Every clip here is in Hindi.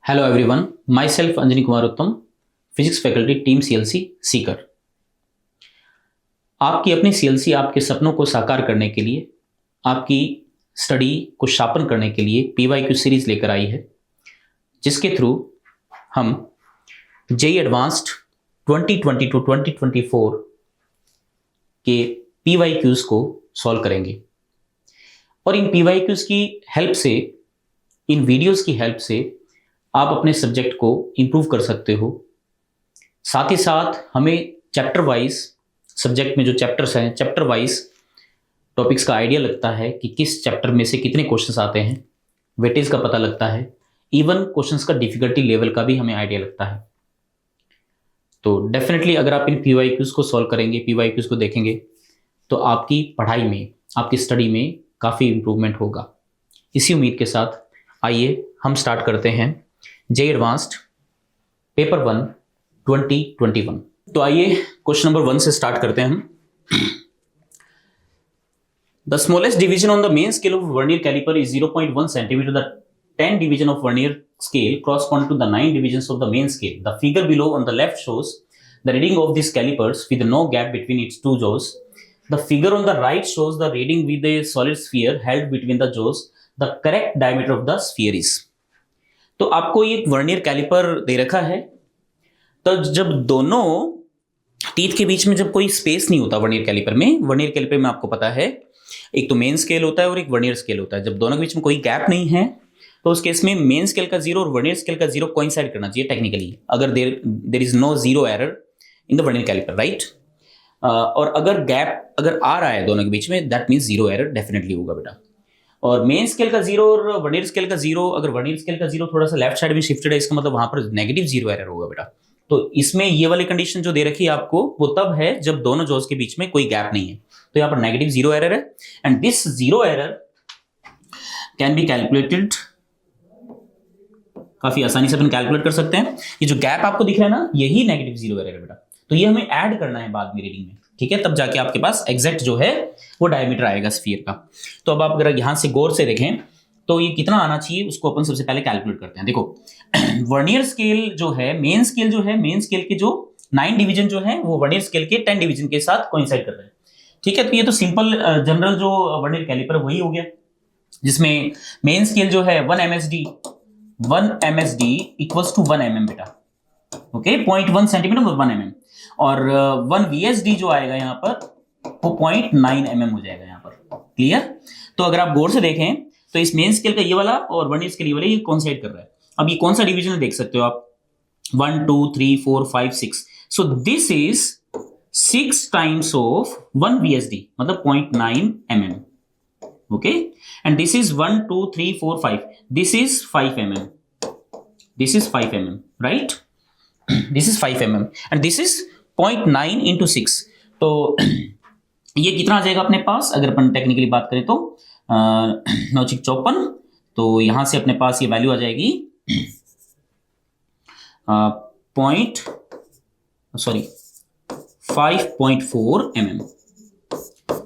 Hello everyone, myself Anjani Kumar Uttam, physics faculty team CLC Sikar. आपकी अपनी सीएलसी आपके सपनों को साकार करने के लिए, आपकी स्टडी को शार्पन करने के लिए पीवाईक्यू सीरीज लेकर आई है, जिसके थ्रू हम जेई एडवांस्ड 2020 टू 2024 के पीवाईक्यूज को सॉल्व करेंगे। और इन पीवाईक्यूज की हेल्प से, इन वीडियोस की हेल्प से आप अपने सब्जेक्ट को इम्प्रूव कर सकते हो। साथ ही साथ हमें चैप्टर वाइज, सब्जेक्ट में जो चैप्टर्स हैं, चैप्टर वाइज टॉपिक्स का आइडिया लगता है कि किस चैप्टर में से कितने क्वेश्चंस आते हैं, वेटेज का पता लगता है, इवन क्वेश्चंस का डिफिकल्टी लेवल का भी हमें आइडिया लगता है। तो डेफिनेटली अगर आप इन पीवाईक्यूज को सॉल्व करेंगे, पीवाईक्यूज को देखेंगे, तो आपकी पढ़ाई में, आपकी स्टडी में काफ़ी इम्प्रूवमेंट होगा। इसी उम्मीद के साथ आइए हम स्टार्ट करते हैं जेई एडवांस्ड पेपर 1 2021। तो आइए क्वेश्चन नंबर 1 से स्टार्ट करते हैं हम। The smallest division on the main scale of vernier caliper is 0.1 centimetre. The 10 division of vernier scale correspond to the 9 divisions of the main scale. The figure below on the left shows the reading of these calipers with no gap between its two jaws. The figure on the right shows the reading with a solid sphere held between the jaws. The correct diameter of the sphere is. तो आपको ये वर्नियर कैलिपर दे रखा है। तो जब दोनों टीथ के बीच में जब कोई स्पेस नहीं होता वर्नियर कैलिपर में आपको पता है, एक तो मेन स्केल होता है और एक वर्नियर स्केल होता है। जब दोनों के बीच में कोई गैप नहीं है तो उस केस में मेन स्केल का 0 और वर्नियर स्केल का 0 कोइंसाइड करना चाहिए टेक्निकली, अगर there is no zero error in the vernier caliper, right. और अगर गैप अगर आ रहा है दोनों के बीच में, that means zero error definitely होगा बेटा। और मेन स्केल का 0 और वर्नियर स्केल का 0, अगर वर्नियर स्केल का 0 थोड़ा सा लेफ्ट साइड में शिफ्टेड है, इसका मतलब वहां पर नेगेटिव जीरो एरर होगा बेटा। तो इसमें ये वाली कंडीशन जो दे रखी है आपको, वो तब है जब दोनों जॉज के बीच में कोई गैप नहीं है। तो यहाँ पर नेगेटिव जीरो एरर है, and this zero error can be calculated. काफी आसानी से अपन कैलकुलेट कर सकते हैं। ये जो गैप आपको दिख रहा है ना, यही नेगेटिव जीरो एरर है बेटा। तो ये हमें ऐड करना है बाद में रीडिंग में, ठीक है, तब जाके आपके पास एग्जैक्ट जो है वो डायमीटर आएगा स्फीयर का। तो अब आप अगर यहां से गौर से देखें तो ये कितना आना चाहिए, उसको अपन सबसे पहले कैलकुलेट करते हैं। देखो, वर्नियर स्केल जो है, मेन स्केल जो है, मेन स्केल के जो 9 डिवीजन जो है वो वर्नियर स्केल के 10 डिवीजन के साथ कोइंसाइड कर रहे हैं, ठीक है। तो ये तो सिंपल जनरल जो वर्नियर कैलिपर वही हो गया, जिसमें मेन स्केल जो है 1 MSD इक्वल्स टू 1 mm बेटा, ओके, 0.1 सेंटीमीटर 1 mm। और 1 VSD जो आएगा यहाँ पर वो 0.9 mm हो जाएगा यहाँ पर, क्लियर। तो अगर आप गौर से देखें तो इस मेन स्केल का ये वाला और वर्नियर स्केल ये वाला ये कोइंसाइड कर रहा है। अब ये कौन सा डिवीजन है देख सकते हो आप, 1 2 3 4 5 6। सो this is 6 times of 1 VSD, मतलब 0.9 mm, okay. And this is 1 2 3 4 5, this is 5 mm, this is 5 mm, right? This is 5 mm and this is 0.9 into 6। तो ये कितना आ जाएगा अपने पास, अगर अपन टेक्निकली बात करें तो 954। तो यहां से अपने पास ये वैल्यू आ जाएगी 5.4 mm।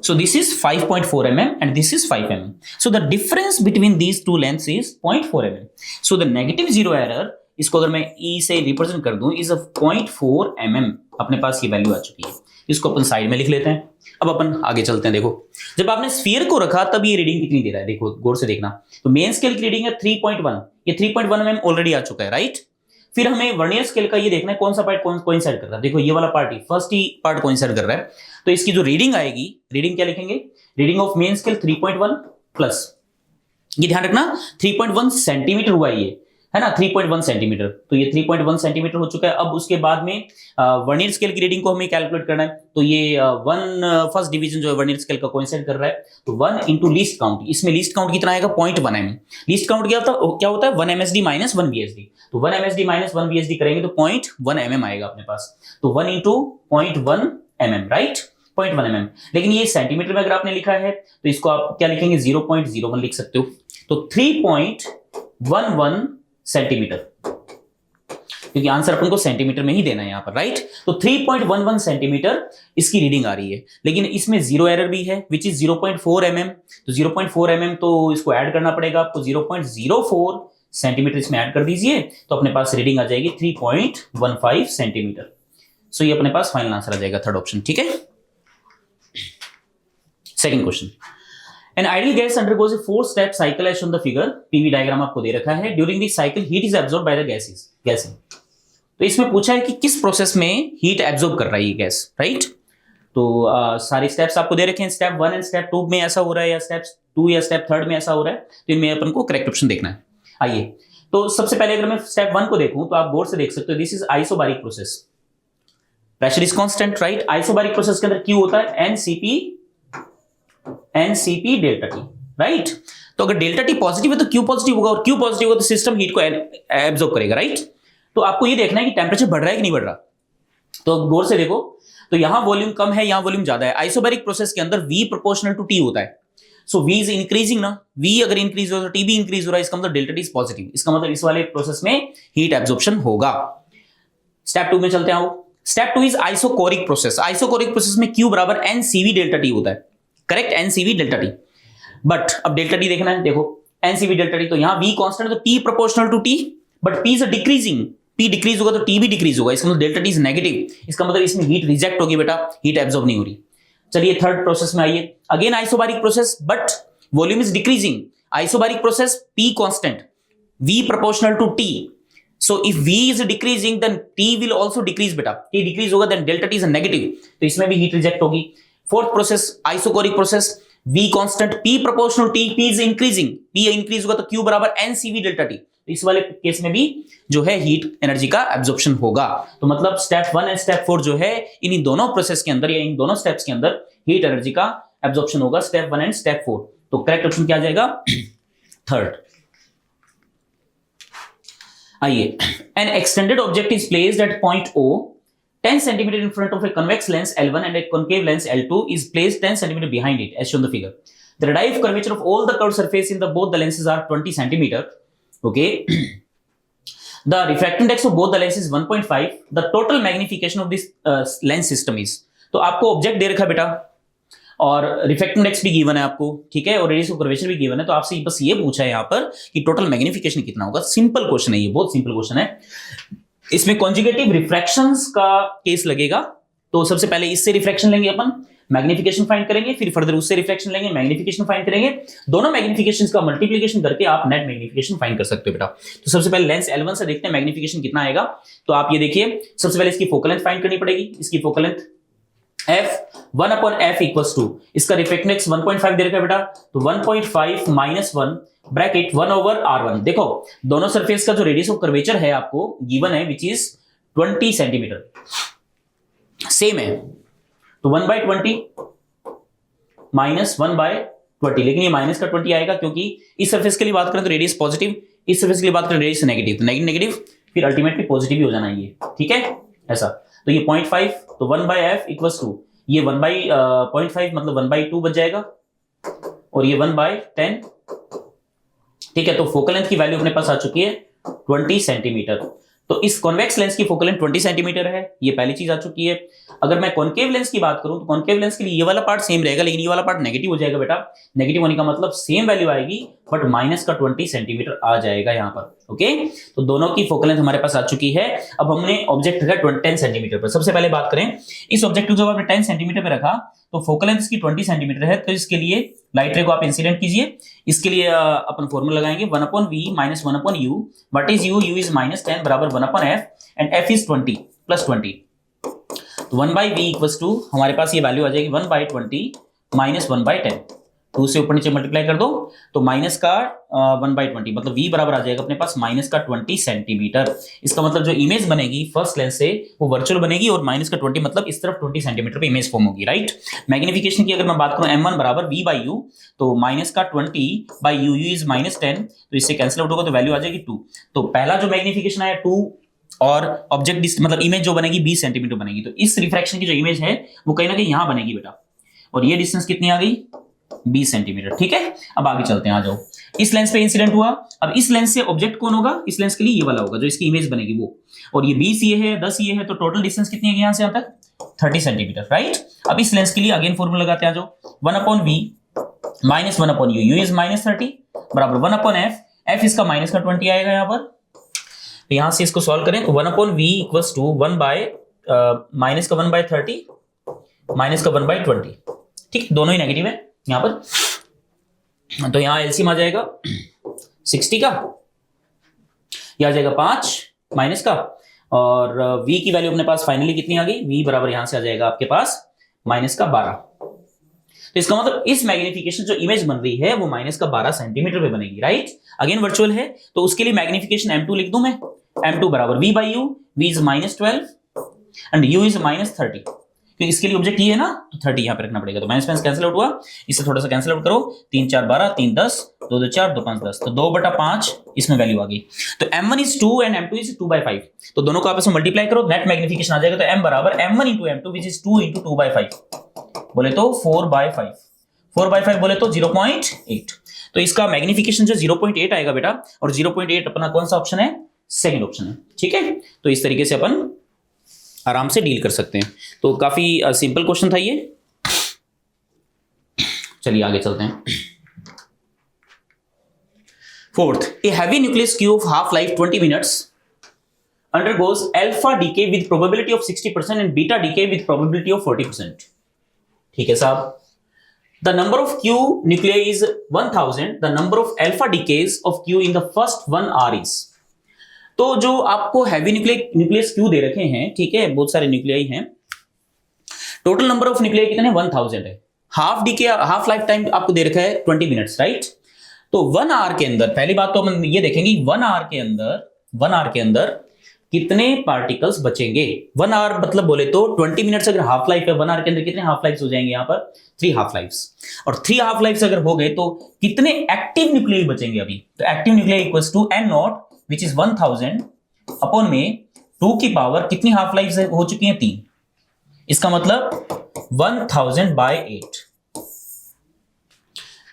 So this is 5.4 mm and this is 5 mm. So the difference between these two lengths is 0.4 mm. So the negative zero error, इसको अगर मैं E से रिप्रेजेंट कर दूं, is of 0.4 mm। अपने पास ये वैल्यू आ चुकी है, इसको अपन साइड में लिख लेते हैं। अब अपन आगे चलते हैं। देखो, जब आपने स्फीयर को रखा तब ये रीडिंग कितनी दे रहा है, देखो गौर से देखना। तो मेन स्केल की रीडिंग है 3.1, ये 3.1 mm ऑलरेडी आ चुका है, राइट। फिर हमें वर्नियर स्केल का ये देखना है कौन सा पार्ट कोइंसाइड कर रहा है। देखो ये वाला पार्ट ही, फर्स्ट ही पार्ट कोइंसाइड कर रहा है। तो इसकी जो रीडिंग आएगी, रीडिंग क्या लिखेंगे, reading of main scale 3.1 plus, ये ध्यान रखना 3.1 सेंटीमीटर हुआ ये, है ना, 3.1 सेंटीमीटर। तो ये 3.1 सेंटीमीटर हो चुका है। अब उसके बाद में वर्नियर स्केल की रीडिंग को हमें कैलकुलेट करना है। तो ये फर्स्ट डिवीजन जो है वर्नियर स्केल का कोइंसाइड कर रहा है, तो 1 इंटू लीस्ट काउंट। इसमें लीस्ट काउंट कितना आएगा, 0.1 mm। लीस्ट काउंट क्या होता है 1 MSD माइनस 1 VSD। तो 1 MSD माइनस 1 VSD करेंगे तो 0.1 mm आएगा अपने पास। तो 1 इंटू 0.1 mm, राइट, 0.1 mm। लेकिन ये सेंटीमीटर में अगर आपने लिखा है तो इसको आप क्या लिखेंगे, 0.01 लिख सकते हो। तो 3.11 सेंटीमीटर, क्योंकि आंसर अपन को सेंटीमीटर में ही देना है यहाँ पर, राइट। तो 3.11 सेंटीमीटर इसकी रीडिंग आ रही है, लेकिन इसमें जीरो एरर भी है, विच इज 0.4 mm। तो 0.4 mm तो इसको ऐड करना पड़ेगा आपको, 0.04 सेंटीमीटर इसमें ऐड कर दीजिए तो अपने पास रीडिंग आ जाएगी 3.15 सेंटीमीटर। सो ये अपने पास फाइनल आंसर आ जाएगा थर्ड ऑप्शन। ठीक है, second question, an ideal gas undergoes a four step cycle as on the figure, PV diagram आपको दे रखा है। During the cycle heat is absorb by the gases. तो इसमें पूछा है कि किस प्रोसेस में हीट एब्जॉर्ब कर रहा है ये गैस, राइट। तो सारे स्टेप्स आपको दे रखे हैं, स्टेप 1 एंड स्टेप 2 में ऐसा हो रहा है या स्टेप 2 या स्टेप 3 में ऐसा हो रहा है, तो इनमें अपन को करेक्ट ऑप्शन देखना है। आइए, तो सबसे पहले अगर मैं स्टेप 1 को देखूं तो आप गौर से देख सकते हो, this is isobaric process, pressure is constant, right. Isobaric process के अंदर क्यू होता है एनसीपी डेल्टा टी, राइट। तो अगर डेल्टा टी पॉजिटिव है तो क्यू पॉजिटिव होगा, और क्यू पॉजिटिव होगा तो सिस्टम हीट को एब्जॉर्ब करेगा, राइट। तो आपको ये देखना है कि टेम्परेचर बढ़ रहा है कि नहीं बढ़ रहा। तो गौर से देखो, तो यहां वॉल्यूम कम है, यहां वॉल्यूम ज्यादा है। आइसोबैरिक प्रोसेस के अंदर V प्रोपोर्शनल टू T होता है। सो V इज इंक्रीजिंग ना, V अगर इंक्रीज हो तो T भी इंक्रीज हो रहा है, इसका मतलब डेल्टा T इज पॉजिटिव, इसका मतलब इस वाले प्रोसेस में हीट एब्जॉर्प्शन होगा। स्टेप 2 में चलते हैं। Step 2 is isochoric process. Isochoric process में Q बराबर NCV डेल्टा T होता है, correct, NCV delta T। But अब डेल्टा T देखना है, देखो NCV डेल्टा T, तो यहां V कांस्टेंट तो T proportional to T, but P is decreasing, P decrease होगा तो T भी डिक्रीज होगा, इसका मतलब डेल्टा T इज नेगेटिव, इसका मतलब इसमें हीट रिजेक्ट होगी बेटा, हीट एब्जॉर्ब नहीं हो रही। चलिए थर्ड प्रोसेस में आइए, again isobaric process but volume is decreasing. Isobaric process P constant, V proportional to T, so if V is decreasing then T will also decrease बेटा, T डिक्रीज होगा then delta T is negative, तो इसमें भी हीट रिजेक्ट होगी। Fourth process isochoric process, V constant, P proportional T, P is increasing, P increase होगा तो Q बराबर NCV डेल्टा T, इस वाले केस में भी जो है हीट एनर्जी का एब्जॉर्प्शन होगा। तो मतलब स्टेप 1 एंड स्टेप 4 जो है, इन दोनों प्रोसेस के अंदर या इन दोनों स्टेप्स के अंदर हीट एनर्जी का एब्जॉर्प्शन होगा, स्टेप 1 एंड स्टेप 4। तो करेक्ट ऑप्शन क्या आ जाएगा? थर्ड। आइए, N extended object is placed eight point O 10 cm in front of a convex lens L1 and a concave lens L2 is placed 10 cm behind it as shown in the figure. The radius curvature of all the curved surface in the both the lenses are 20 cm. Okay. The refractive index of both the lenses is 1.5. The total magnification of this lens system is, तो आपको ऑब्जेक्ट दे रखा है बेटा और रिफ्रैक्टिव इंडेक्स भी गिवन है आपको, ठीक है, और रेडियस ऑफ कर्वेचर भी गिवन है। तो आपसे बस ये पूछा है यहाँ पर कि टोटल मैग्निफिकेशन कितना होगा। सिंपल क्वेश्चन है ये, बहुत सिंपल क्वेश्चन है। इसमें कॉन्जुगेटिव रिफ्रैक्शंस का केस लगेगा, तो सबसे पहले इससे रिफ्रैक्शन लेंगे अपन, मैग्निफिकेशन फाइंड करेंगे, फिर फर्दर उससे रिफ्रैक्शन लेंगे, मैग्निफिकेशन फाइंड करेंगे। दोनों मैग्निफिकेशंस का मल्टीप्लिकेशन करके आप नेट मैग्निफिकेशन फाइंड कर सकते हो बेटा। तो सबसे पहले लेंस L1 से देखते हैं मैग्निफिकेशन कितना आएगा। तो आप ये देखिए, सबसे पहले इसकी फोकल लेंथ फाइंड करनी पड़ेगी। इसकी focal length f 1/f equals to, इसका रिफ्रैक्टिव इंडेक्स 1.5 दे रखा है बेटा, तो 1.5 माइनस 1 ब्रैकेट 1/r1। देखो दोनों सरफेस का जो रेडियस ऑफ कर्वेचर है आपको गिवन है, विच इज 20 सेंटीमीटर, सेम है। तो 1/20 माइनस 1/20, लेकिन ये माइनस का 20 आएगा क्योंकि इस सरफेस के लिए बात करें तो रेडियस पॉजिटिव, इस सरफेस के लिए बात करें रेडियस नेगेटिव, तो नेगेटिव फिर अल्टीमेटली पॉजिटिव ही हो जाना ये, ठीक है ऐसा। तो ये 0.5, तो 1/f इक्वल्स टू, ये 1/0.5 मतलब 1/2 बच जाएगा, और ये 1/10, ठीक है। तो फोकल लेंथ की वैल्यू अपने पास आ चुकी है 20 सेंटीमीटर। तो इस कॉन्वेक्स लेंस की फोकल लेंथ 20 सेंटीमीटर है, ये पहली चीज आ चुकी है। अगर मैं कॉन्केव लेंस की बात करूं तो कॉन्केव लेंस के लिए ये वाला पार्ट सेम रहेगा, लेकिन ये वाला पार्ट नेगेटिव हो जाएगा बेटा। नेगेटिव होने का मतलब सेम वैल्यू आएगी बट माइनस का 20 सेंटीमीटर आ जाएगा यहाँ पर, ओके। तो दोनों की फोकल लेंथ हमारे पास आ चुकी है। अब हमने ऑब्जेक्ट रखा 10 सेंटीमीटर पर। सबसे पहले बात करें, इस ऑब्जेक्ट को जब आपने 10 सेंटीमीटर पर रखा तो फोकल लेंथ इसकी 20 सेंटीमीटर है, तो इसके लिए लाइट रे को आप इंसिडेंट कीजिए। इसके लिए अपन फॉर्मूला लगाएंगे 1/v minus 1/u। What is u? u is -10 बराबर 1/f and f is 20 plus 20। तो 1/v इक्वल्स टू, हमारे पास ये वैल्यू आ जाएगी 1/20 माइनस 1/10। 2 से ऊपर नीचे मल्टीप्लाई कर दो तो माइनस का 1/20 मतलब v बराबर आ जाएगा अपने पास माइनस का 20 सेंटीमीटर। इसका मतलब जो इमेज बनेगी फर्स्ट लेंस से वो वर्चुअल बनेगी, और माइनस का 20 मतलब इस तरफ 20 सेंटीमीटर पे इमेज फॉर्म होगी, राइट। मैग्निफिकेशन की अगर मैं बात करूं m1 बराबर v/u, तो माइनस का 20/u, u इज -10, तो इससे कैंसिल आउट होगा तो वैल्यू आ जाएगी 2। तो पहला जो मैग्निफिकेशन आया 2, और ऑब्जेक्ट मतलब इमेज जो बनेगी 20 सेंटीमीटर बनेगी। तो इस रिफ्रैक्शन की जो इमेज है वो कहीं ना कहीं यहां बनेगी बेटा, और ये डिस्टेंस कितनी आ गई? 20 सेंटीमीटर, ठीक है। अब आगे चलते हैं, आ जाओ। इस लेंस पे इंसिडेंट हुआ, अब इस लेंस से ऑब्जेक्ट कौन होगा? इस लेंस के लिए ये वाला होगा जो इसकी इमेज बनेगी वो, और ये 20 ये है, 10 ये है, तो टोटल डिस्टेंस कितनी है यहां से यहां तक? 30 सेंटीमीटर, राइट। अब इस लेंस के लिए अगेन फॉर्मूला लगाते हैं, आ जाओ। 1/v minus 1/u, u is -30 बराबर 1/f एफ इसका माइनस का 20 आएगा यहाँ पर। तो यहां से इसको सॉल्व करें तो 1/v equals to 1 bye minus का 1/30 माइनस का 1/20। ठीक, दोनों ही नेगेटिव है यहां पर। तो यहां एलसीएम आ जाएगा 60 का, यह आ जाएगा 5 माइनस का, और v की वैल्यू अपने पास फाइनली कितनी आ गई, v बराबर यहां से आ जाएगा आपके पास माइनस का 12। तो इसका मतलब इस मैग्निफिकेशन जो इमेज बन रही है वो माइनस का 12 सेंटीमीटर पे बनेगी, राइट। अगेन वर्चुअल है तो उसके लिए मैग्निफिकेशन m2 लिख दूं मैं, m2 बराबर v by u, v is -12 and u is -30, क्योंकि इसके लिए ऑब्जेक्ट ये है ना, तो 30 यहां पे रखना पड़ेगा। तो माइनस माइनस कैंसिल आउट हुआ, इससे थोड़ा सा कैंसिल आउट करो, 3 4 12, 3 10, 2 2 4, 2 5 10, तो 2/5 इसमें वैल्यू आ गई। तो m1 is 2 and m2 is 2/5, तो दोनों को आपस में मल्टीप्लाई करो, नेट मैग्निफिकेशन आ जाएगा। तो m बराबर m1 into m2 which is 2 into 2/5, बोले तो 4/5, 4/5 बोले तो 0.8। तो इसका मैग्निफिकेशन जो 0.8 आएगा बेटा, और 0.8 अपना कौन सा ऑप्शन है, सेकंड ऑप्शन है। ठीक है, तो इस तरीके से अपन आराम से डील कर सकते हैं। तो काफी सिंपल क्वेश्चन था ये। चलिए आगे चलते हैं। Fourth, a heavy nucleus Q of half life 20 minutes undergoes alpha decay with probability of 60% and beta decay with probability of 40%. ठीक है साहब। The number of Q nuclei is 1000. The number of alpha decays of Q in the first 1 hour is. तो जो आपको हैवी न्यूक्लियस क्यू दे रखे हैं, ठीक है, बहुत सारे न्यूक्लियाई हैं, टोटल नंबर ऑफ न्यूक्लियाई कितने, 1000 है। हाफ लाइफ टाइम आपको दे रखा है 20 मिनट्स, राइट। तो 1 आवर के अंदर, पहली बात तो हम ये देखेंगे 1 आवर के अंदर कितने पार्टिकल्स बचेंगे। 1 आवर मतलब बोले तो 20 मिनट्स अगर हाफ लाइफ है, 1 आवर के अंदर कितने हाफ लाइफ हो जाएंगे, यहाँ पर 3 हाफ लाइफ्स, और 3 हाफ लाइफ्स अगर हो गए तो कितने एक्टिव न्यूक्लियाई बचेंगे अभी। तो active nuclei equals to n naught which is 1000 upon में 2 की पावर कितनी हाफ लाइफ हो चुकी हैं, 3। इसका मतलब 1000/8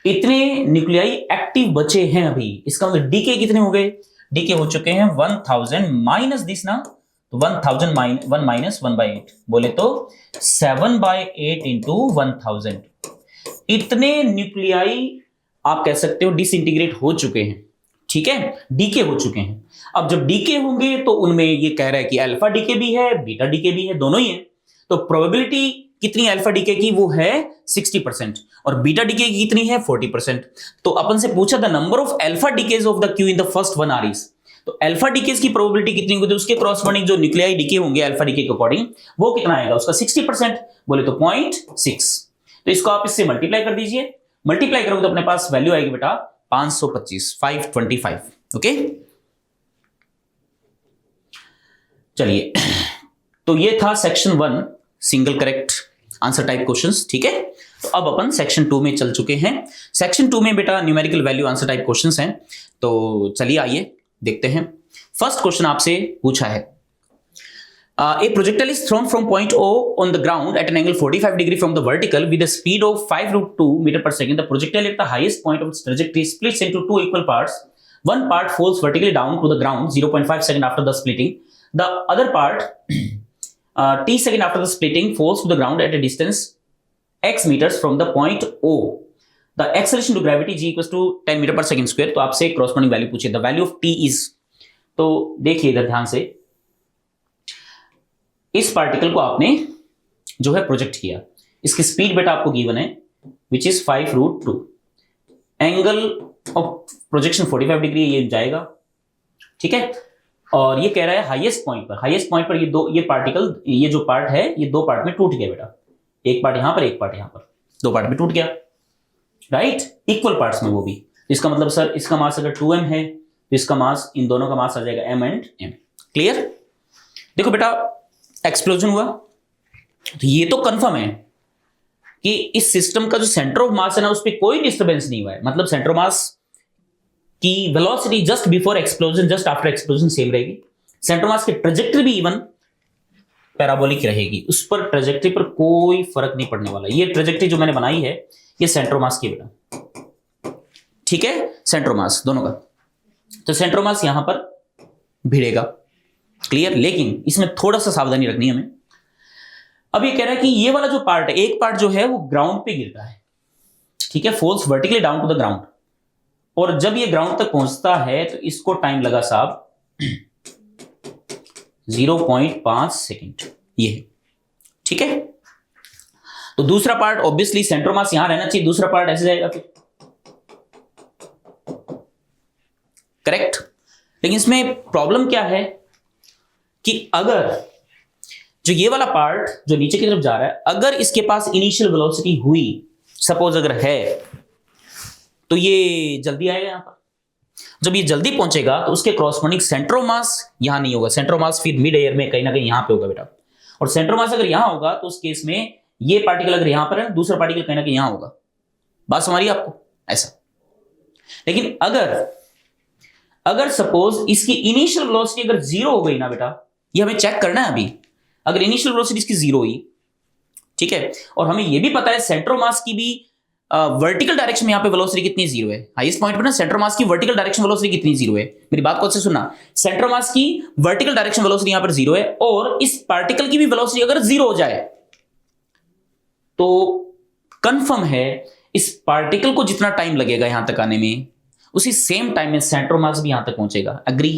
इतने न्यूक्लियाई एक्टिव बचे हैं अभी। इसका मतलब डीके कितने हो गए, डीके हो चुके हैं 1000 माइनस दिस ना, तो 1000 1 माइनस 1/8 बोले तो 7/8 इंटू 1000। इतने न्यूक्लियाई आप कह सकते हो डिसइंटीग्रेट हो चुके हैं, ठीक है, डीके हो चुके हैं। अब जब डीके होंगे तो उनमें ये कह रहा है कि अल्फा डीके भी है, बीटा डीके भी है, दोनों ही है। तो प्रोबेबिलिटी कितनी अल्फा डीके की, वो है 60%, और बीटा डीके की कितनी है, 40%। तो अपन से पूछा the number of alpha decays of the Q in the first 1 our is. तो अल्फा डीकेज की प्रोबेबिलिटी कितनी होगी, उसके क्रॉसपोंडिंग जो न्यूक्लियाई डीके होंगे अल्फा डीके के अकॉर्डिंग, वो कितना आएगा, उसका 60%, बोले तो 0.6। तो इसको आप इससे मल्टीप्लाई कर दीजिए, मल्टीप्लाई करोगे तो अपने पास वैल्यू आएगी बेटा 525, 525। ओके, चलिए, तो ये था section 1 single correct answer type questions, ठीक है। तो अब अपन सेक्शन 2 में चल चुके हैं। सेक्शन 2 में बेटा numerical value answer type questions हैं। तो चलिए आइए देखते हैं। फर्स्ट क्वेश्चन आपसे पूछा है, a projectile is thrown from point O on the ground at an angle 45 degree from the vertical with a speed of 5√2 meter per second. The projectile at the highest point of its trajectory splits into 2 equal parts. One part falls vertically down to the ground 0.5 second after the splitting. The other part, t second after the splitting, falls to the ground at a distance x meters from the point O. The acceleration to gravity g equals to 10 meter per second square. तो आपसे corresponding value पूछिए, the value of t is। तो देखिए इधर ध्यान से, इस पार्टिकल को आपने जो है प्रोजेक्ट किया, इसकी स्पीड बेटा आपको गिवन है which is 5√2, angle of projection 45 degree ये जाएगा, ठीक है। और ये कह रहा है हाईएस्ट पॉइंट पर ये पार्टिकल, ये जो पार्ट है ये 2 पार्ट में टूट गया बेटा, एक पार्ट यहां पर, एक पार्ट यहां पर, 2 पार्ट में टूट गया, राइट, इक्वल पार्ट्स में वो भी। इसका मतलब सर इसका मास अगर 2m है तो इसका मास, इन दोनों का मास आ जाएगा m एंड m। क्लियर। देखो बेटा एक्सप्लोजन हुआ तो ये तो कंफर्म है कि इस सिस्टम का जो सेंटर ऑफ मास है ना, उस पर कोई डिस्टर्बेंस नहीं हुआ है। मतलब सेंटर ऑफ मास की velocity just before explosion, just after explosion same रहेगी। सेंटर ऑफ मास की ट्रेजेक्टरी भी इवन पैराबोलिक रहेगी, उस पर ट्रेजेक्टरी पर कोई फर्क नहीं पड़ने वाला। ये ट्रेजेक्टरी जो मैंने बनाई है ये सेंटर ऑफ मास की बेटा, ठीक है, सेंटर ऑफ मास दोनों का। तो सेंटर ऑफ मास यहां पर भिड़ेगा, क्लियर। लेकिन इसमें थोड़ा सा सावधानी रखनी है हमें। अब ये कह रहा है कि ये वाला जो पार्ट है, एक पार्ट जो है वो ग्राउंड पे गिरता है, ठीक है, falls vertically down to the ground, और जब ये ग्राउंड तक पहुंचता है तो इसको टाइम लगा साहब 0.5 सेकेंड, ये है, ठीक है। तो दूसरा पार्ट ऑब्वियसली सेंटर मास यहां रहना चाहिए, दूसरा पार्ट ऐसे जाएगा, करेक्ट। लेकिन इसमें प्रॉब्लम क्या है कि अगर जो ये वाला पार्ट जो नीचे की तरफ जा रहा है, अगर इसके पास इनिशियल वेलोसिटी हुई, सपोज अगर है, तो ये जल्दी आएगा यहां पर। जब ये जल्दी पहुंचेगा तो उसके क्रॉसपोंडिंग सेंटर ऑफ मास यहां नहीं होगा, सेंटर ऑफ मास फिर मिड एयर में कहीं ना कहीं यहां पे होगा बेटा। और सेंटर ऑफ मास अगर यहां होगा तो उस केस में ये पार्टिकल अगर यहां पर है, दूसरा पार्टिकल कहीं ना कहीं यहां होगा। बात समझ आपको ऐसा। लेकिन अगर सपोज इसकी इनिशियल वेलोसिटी अगर 0 हो गई ना बेटा, ये हमें चेक करना है अभी। अगर इनिशियल वेलोसिटी इसकी 0 हुई, ठीक है, और हमें यह भी पता है सेंटर ऑफ मास की भी वर्टिकल डायरेक्शन में यहां पे वेलोसिटी कितनी 0 है, हाईएस्ट पॉइंट पे ना सेंटर मास की वर्टिकल डायरेक्शन वेलोसिटी कितनी 0 है। मेरी बात को अच्छे सुनना, सेंटर मास की वर्टिकल डायरेक्शन वेलोसिटी यहां पर 0 है, और इस पार्टिकल की भी वेलोसिटी अगर 0 हो जाए तो कंफर्म है इस पार्टिकल को जितना टाइम लगेगा यहां तक आने में, उसी सेम टाइम में सेंटर मास भी यहां तक पहुंचेगा। एग्री?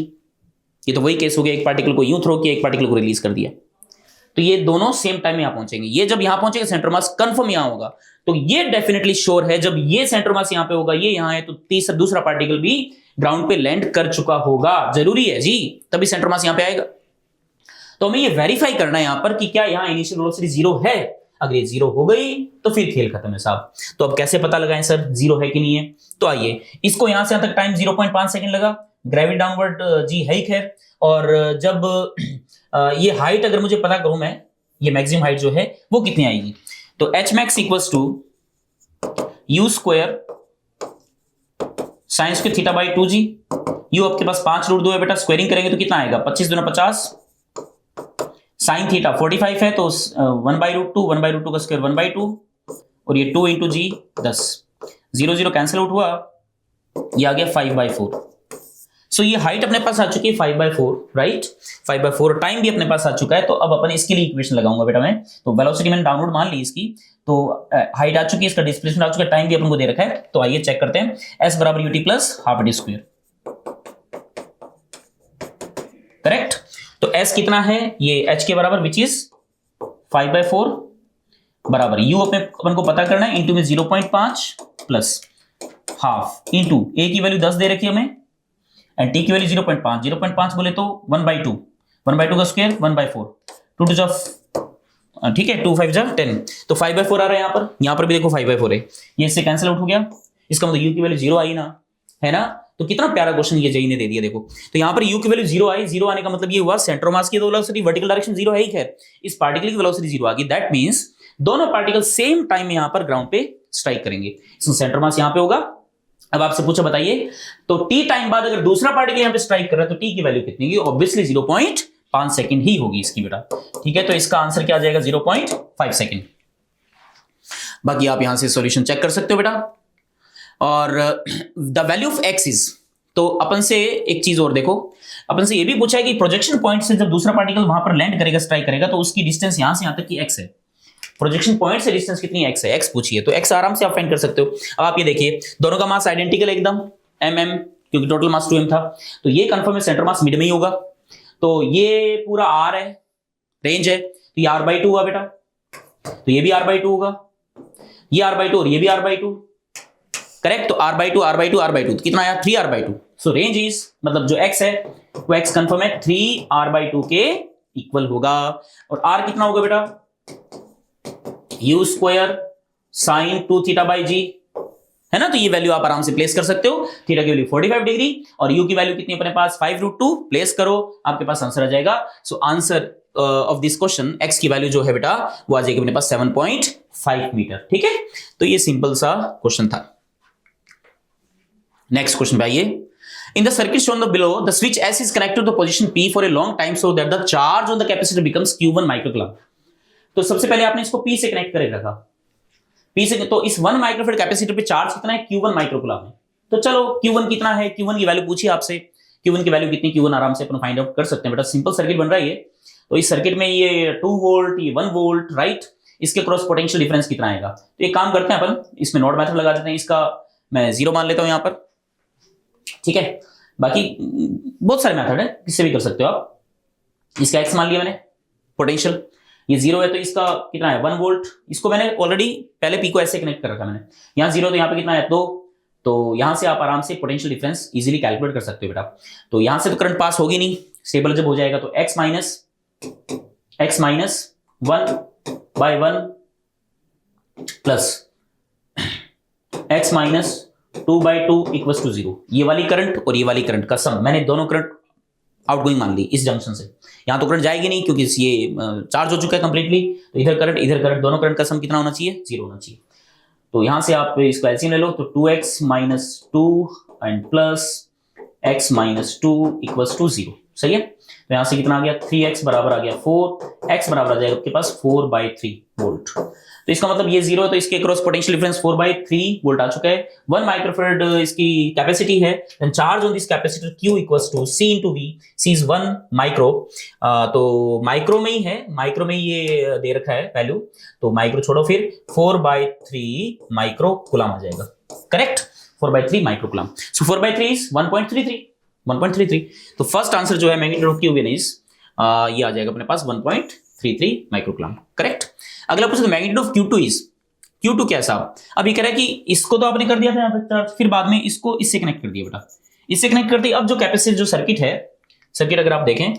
ये तो वही केस हो गया, एक पार्टिकल को यूं थ्रो किया, एक पार्टिकल को रिलीज कर दिया, तो ये दोनों सेम टाइम में यहां पहुंचेंगे। ये जब यहां पहुंचेगा सेंटर मास कंफर्म यहां होगा, तो ये डेफिनेटली श्योर है जब ये सेंटर मास यहां पे होगा, ये यहां है, तो तीसरा दूसरा पार्टिकल भी ग्राउंड पे लैंड कर चुका होगा, जरूरी है जी, तभी सेंटर मास यहां पे आएगा। तो हमें ये वेरीफाई करना है यहां पर कि क्या यहां इनिशियल वेलोसिटी 0 है। अगर ये 0 हो गई तो फिर खेल खत्म है साहब। तो अब कैसे पता लगाएं सर 0 है कि नहीं है? तो आइए, इसको यहां से यहां तक टाइम 0.5 सेकंड लगा, ग्रेविटी डाउनवर्ड जी है ही खैर, और जब ये हाइट अगर मुझे पता करूं मैं, ये मैक्सिमम हाइट जो है वो कितनी आएगी, तो H max equals to u square sine square theta by 2 g. U आपके पास 5√2 है बेटा, स्क्वायरिंग करेंगे तो कितना आएगा, 25 दूना 50, साइन थीटा 45 है तो 1/√2, 1/√2 का स्क्वायर 1/2, और ये 2 इंटू जी 10, 0 0 कैंसिल आउट हुआ, ये आ गया 5/4। सो ये हाइट अपने पास आ चुकी है 5/4, राइट, 5/4, टाइम भी अपने पास आ चुका है। तो अब अपन इसके लिए इक्वेशन लगाऊंगा बेटा मैं, तो वेलोसिटी मैंने डाउनवर्ड मान ली इसकी, तो हाइट आ चुकी है, इसका डिस्प्लेसमेंट आ चुका है, टाइम भी अपन को दे रखा है। तो आइए चेक करते हैं, s बराबर ut plus half D square, correct. तो s कितना है, ये h के बराबर विच इज 5/4 बराबर u अपन को पता करना है, इंटू में 0.5 प्लस हाफ इंटू a की वैल्यू 10 दे रखी है हमें, एंड t की वैल्यू 0.5 बोले तो 1/2, 1/2 का स्क्वायर 1/4, 2 टू जा, ठीक है, 2 5 जा 10, तो 5/4 आ रहा है यहां पर भी देखो 5/4 है, ये इससे कैंसिल आउट हो गया, इसका मतलब u की वैल्यू 0 आई ना, है ना। तो कितना प्यारा क्वेश्चन ये जेई ने दे दिया देखो। तो यहां पर u की वैल्यू 0 आई, 0 आने का मतलब ये हुआ सेंटर मास की वेलोसिटी वर्टिकल डायरेक्शन 0 है ही खैर, इस पार्टिकल की वेलोसिटी 0 आ गई, दैट मींस दोनों पार्टिकल सेम टाइम में यहां पर ग्राउंड पे स्ट्राइक करेंगे। इसमें सेंटर मास यहां पे होगा। अब आपसे पूछा बताइए, तो t टाइम बाद अगर दूसरा पार्टिकल यहां पे स्ट्राइक कर रहा है तो t की वैल्यू कितनी होगी, ऑब्वियसली 0.5 सेकंड ही होगी इसकी बेटा, ठीक है। तो इसका आंसर क्या आ जाएगा, 0.5 सेकंड। बाकी आप यहां से सॉल्यूशन चेक कर सकते हो बेटा। और the value of x is, तो अपन से एक चीज और देखो, अपन से ये भी पूछा है कि प्रोजेक्शन पॉइंट से जब दूसरा पार्टिकल वहां पर लैंड करेगा, स्ट्राइक करेगा, तो उसकी डिस्टेंस यहां से यहां तक की x है। प्रोजेक्शन पॉइंट से डिस्टेंस कितनी x है, x पूछिए, तो x आराम से आप फाइंड कर सकते हो। अब आप ये देखिए, दोनों का मास आइडेंटिकल एकदम mm, क्योंकि टोटल मास 2m था, तो ये कंफर्म है सेंटर मास मिड में ही होगा। तो ये पूरा r है, रेंज है, तो ये r/2 हुआ बेटा, तो ये भी r/2 होगा, ये r/2 और ये भी r/2, करेक्ट। तो r/2 r/2 r/2 तो कितना आया, 3r/2। सो रेंज इज, मतलब जो x है वो x कंफर्म है 3r/2 के इक्वल होगा। और r कितना होगा बेटा, u square sine 2 theta by g, है ना। तो ये वैल्यू आप आराम से प्लेस कर सकते हो, थीटा की वैल्यू 45 डिग्री और u की वैल्यू कितनी अपने पास 5√2, प्लेस करो, आपके पास आंसर आ जाएगा। So answer of this question, x की वैल्यू जो है बेटा वो आ जाएगी अपने पास 7.5 मीटर, ठीक है। तो ये सिंपल सा क्वेश्चन था। नेक्स्ट क्वेश्चन पे आइए। In the circuit shown below, the switch S is connected to the position P for a long time so that the charge on the capacitor becomes Q1 microcoulomb. तो सबसे पहले आपने इसको P से कनेक्ट करे रखा, P से, तो इस 1 माइक्रोफेरेड कैपेसिटर पे चार्ज कितना है, Q1 माइक्रोकूलम्ब है। तो चलो Q1 कितना है, Q1 की वैल्यू पूछिए आपसे, Q1 की वैल्यू कितनी, Q1 आराम से अपन फाइंड आउट कर सकते हैं बेटा, सिंपल सर्किट बन रहा है ये। तो इस सर्किट में ये 2 वोल्ट, ये 1 वोल्ट, राइट, इसके क्रॉस पोटेंशियल डिफरेंस कितना आएगा। तो एक काम करते हैं अपन, इसमें नोड मेथड लगा देते हैं, इसका मैं 0 मान लेता हूं यहां पर, ठीक है, बाकी बहुत सारे मेथड है, किससे भी कर सकते हो आप। इसका x मान लिया मैंने पोटेंशियल, ये 0 है तो इसका कितना है 1 वोल्ट। इसको मैंने ऑलरेडी पहले p को ऐसे कनेक्ट कर रखा मैंने, यहाँ 0 तो यहाँ पे कितना है 2, तो यहां से आप आराम से पोटेंशियल डिफरेंस इजीली कैलकुलेट कर सकते हो बेटा। तो यहां से तो करंट पास होगी नहीं, स्टेबल जब हो जाएगा तो x minus 1/1 plus x minus 2/2 equals to 0। ये वाली करंट और ये वाली करंट का सम, मैंने दोनों करंट आउटगोइंग मान ली इस जंक्शन से। यहां तो करंट जाएगी नहीं क्योंकि ये चार्ज हो चुका है कंप्लीटली, तो इधर करंट दोनों करंट का सम कितना होना चाहिए 0 होना चाहिए। तो यहां से आप इसको एलसीएम ले लो, तो 2x minus 2 and plus x minus 2 equals to 0, सही है। तो यहां से कितना आ गया 3x बराबर आ गया 4, x बराबर आ जाएगा आपके पास 4/3 वोल्ट। तो इसका मतलब ये 0 है तो इसके क्रॉस पोटेंशियल डिफरेंस 4/3 वोल्ट आ चुका है। 1 माइक्रोफैराड इसकी कैपेसिटी है, then charge on this capacitor Q equals to C into V, C is 1 micro. तो माइक्रो में ही है, माइक्रो में ही ये दे रखा है वैल्यू, तो माइक्रो छोड़ो, फिर 4/3 माइक्रो कूलम आ जाएगा, correct 4/3 micro coulomb. So 4/3 is 1.33। तो फर्स्ट आंसर जो है मैग्नीट्यूड ऑफ Q इज ये आ जाएगा अपने पास 1.33 माइक्रो कूलम, करेक्ट। अगला पूछो magnitude of Q2 is, Q2 क्या साहब, अब ये कह रहा है कि इसको तो आपने कर दिया था यहाँ पे चार्ज, फिर बाद में इसको इससे कनेक्ट कर दिया बेटा, इससे कनेक्ट कर दिया। अब जो कैपेसिटर जो सर्किट है, सर्किट अगर आप देखें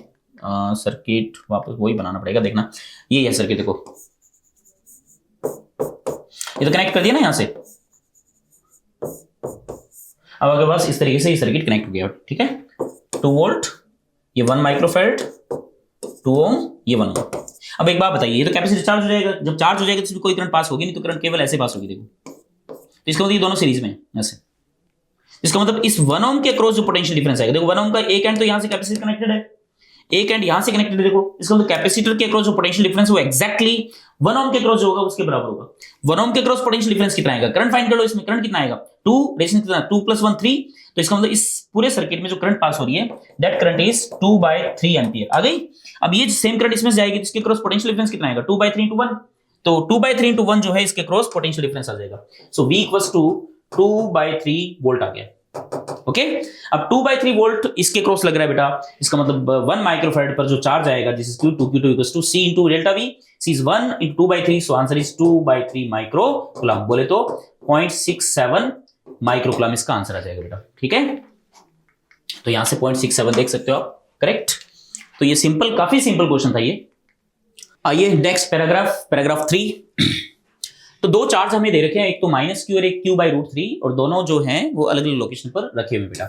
सर्किट वापस वही बनाना पड़ेगा, देखना ये है सर्किट, देखो ये तो कनेक्ट कर दिया ना यहाँ से। अब अगर बस इस तरीके से ये सर्किट कनेक्ट हो गया, ठीक है 2 वोल्ट, ये 1 माइक्रोफैराड, 2 ओम, ये 1 ओम। अब एक बात बताइए, ये तो कैपेसिटर चार्ज हो जाएगा, जब चार्ज हो जाएगा तो कोई करंट पास होगी नहीं, तो करंट केवल ऐसे पास होगी, देखो तो इसका मतलब ये दोनों सीरीज में ऐसे, इसका मतलब इस 1 ओम के क्रॉस जो पोटेंशियल डिफरेंस आएगा, देखो 1 ओम का एक एंड तो यहां से कैपेसिटर कनेक्टेड है, एक एंड यहां से कनेक्टेड है, देखो इसका मतलब कैपेसिटर के क्रॉस जो पोटेंशियल डिफरेंस वो एक्जैक्टली 1 ओम के क्रॉस जो होगा उसके बराबर होगा। 1 ओम के क्रॉस पोटेंशियल डिफरेंस कितना आएगा, करंट फाइंड कर लो, इसमें करंट कितना आएगा 2 रेशन कितना 2 + 1 3, तो इसका मतलब इस पूरे सर्किट में जो करंट पास हो रही है दैट करंट इज 2/3 एम्पीयर आ गई। अब ये सेम करंट इसमें जाएगी तो इसके क्रॉस पोटेंशियल डिफरेंस कितना आएगा 2/3 × 1, तो 2/3 × 1 जो है इसके क्रॉस पोटेंशियल डिफरेंस आ जाएगा। सो V = 2/3 वोल्ट आ गया, ओके। अब 2/3 वोल्ट इसके क्रॉस लग रहा है बेटा, इसका मतलब 1 माइक्रोफैराड पर जो चार्ज आएगा this is Q2 = C × delta V, C is 1 × 2/3, so answer is 2/3 micro coulomb, बोले तो 0.67 माइक्रो कूलम इसका आंसर आ जाएगा बेटा, ठीक है। तो यहां से 0.67 देख सकते हो आप, करेक्ट। तो ये सिंपल, काफी सिंपल क्वेश्चन था ये। आइए नेक्स्ट पैराग्राफ 3। तो दो चार्ज हमें दे रखे हैं, एक तो -q और एक q/√3, और दोनों जो हैं वो अलग अलग लोकेशन पर रखे हुए बेटा,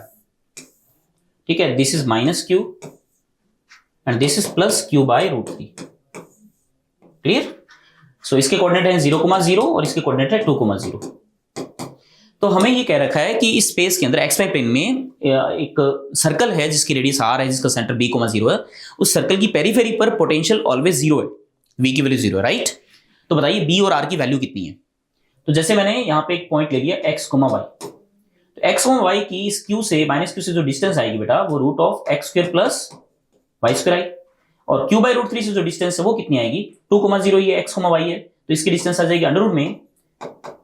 ठीक है। This is -q and this is +q/√3, clear. So इसके कोऑर्डिनेट है 0,0 और इसके कोऑर्डिनेट है 2,0। तो हमें ये कह रखा है कि इस स्पेस के अंदर XY प्लेन में एक सर्कल है जिसकी रेडियस r है, जिसका सेंटर B,0 है। उस सर्कल की पेरीफेरी पर पोटेंशियल ऑलवेज 0 है, V की वैल्यू 0 है, राइट। तो बताइए B और R की वैल्यू कितनी है। तो जैसे मैंने यहाँ पे एक पॉइंट ले लिया x, y, तो x, y की इस Q से -Q से जो डिस्टेंस आएगी बेटा वो √(x² + y² आई, और q/√3 से जो डिस्टेंस है वो कितनी आएगी 2,0, ये x, y है, तो इसकी डिस्टेंस आ जाएगी अंडर रूट में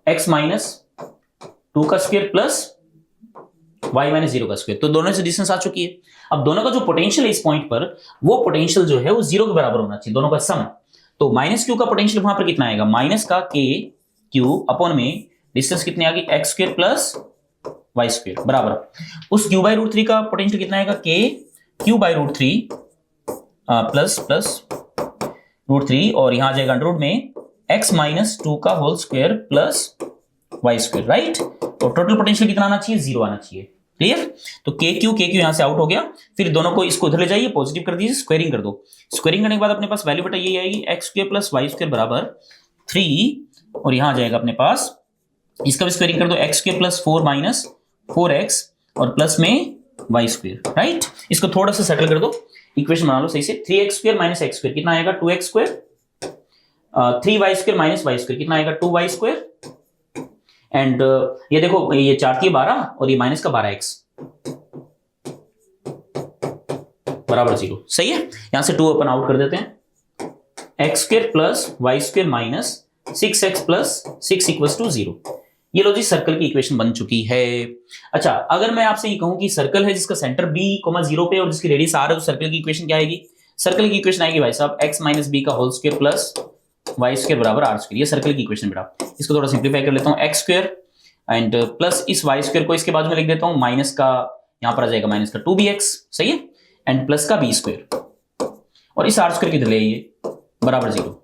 x - 2 का स्क्वायर प्लस y - 0 का स्क्वायर। तो दोनों से डिस्टेंस आ चुकी है। अब दोनों का जो पोटेंशियल है इस पॉइंट पर, वो पोटेंशियल जो है वो 0 के बराबर होना चाहिए, दोनों का सम। तो -q का पोटेंशियल वहां पर कितना आएगा, माइनस का kq अपॉन में डिस्टेंस कितनी आ गई x² + y² बराबर उस q/√3 का पोटेंशियल कितना आएगा k q/√3 प्लस √3, और यहां आ जाएगा अंडर रूट में x - 2 का whole square plus y², right. तो टोटल पोटेंशियल कितना आना चाहिए 0 आना चाहिए, क्लियर। तो kq यहां से आउट हो गया, फिर दोनों को इसको उधर ले जाइए, पॉजिटिव कर दीजिए, स्क्वायरिंग कर दो। स्क्वायरिंग करने के बाद अपने पास वैल्यू बेटा ये आएगी x² + y² बराबर 3, और यहां आ जाएगा अपने पास, इसका भी स्क्वायरिंग कर दो, x² + 4 - 4x और प्लस में y², राइट। इसको थोड़ा सा सेटल कर दो, इक्वेशन बना लो सही से। 3x² - x² कितना आएगा 2x², 3y² - y² कितना आएगा 2y², एंड ये देखो ये 4 की 12 और ये माइनस का 12x बराबर 0, सही है। यहां से 2 अपन आउट कर देते हैं, x² + y² - 6x + 6 = 0। ये लो जी सर्कल की इक्वेशन बन चुकी है। अच्छा, अगर मैं आपसे ये कहूं कि सर्कल है जिसका सेंटर b, 0 पे और जिसकी रेडियस r है, तो सर्कल की इक्वेशन क्या आएगी? सर्कल की इक्वेशन आएगी भाई साहब x माइनस बी का whole square plus y square बराबर आर स्क्वायर। ये सर्कल की इक्वेशन बेटा। इसको थोड़ा सिंप्लीफाई कर लेता हूँ, एक्स स्क्वायर एंड प्लस इस वाई स्क्वायर को इसके बाद में लिख देता हूँ, माइनस का यहाँ पर आ जाएगा माइनस का 2bx, सही है, एंड प्लस का बी स्क्वायर और इस आर स्क्वायर किधर ले आइए बराबर 0।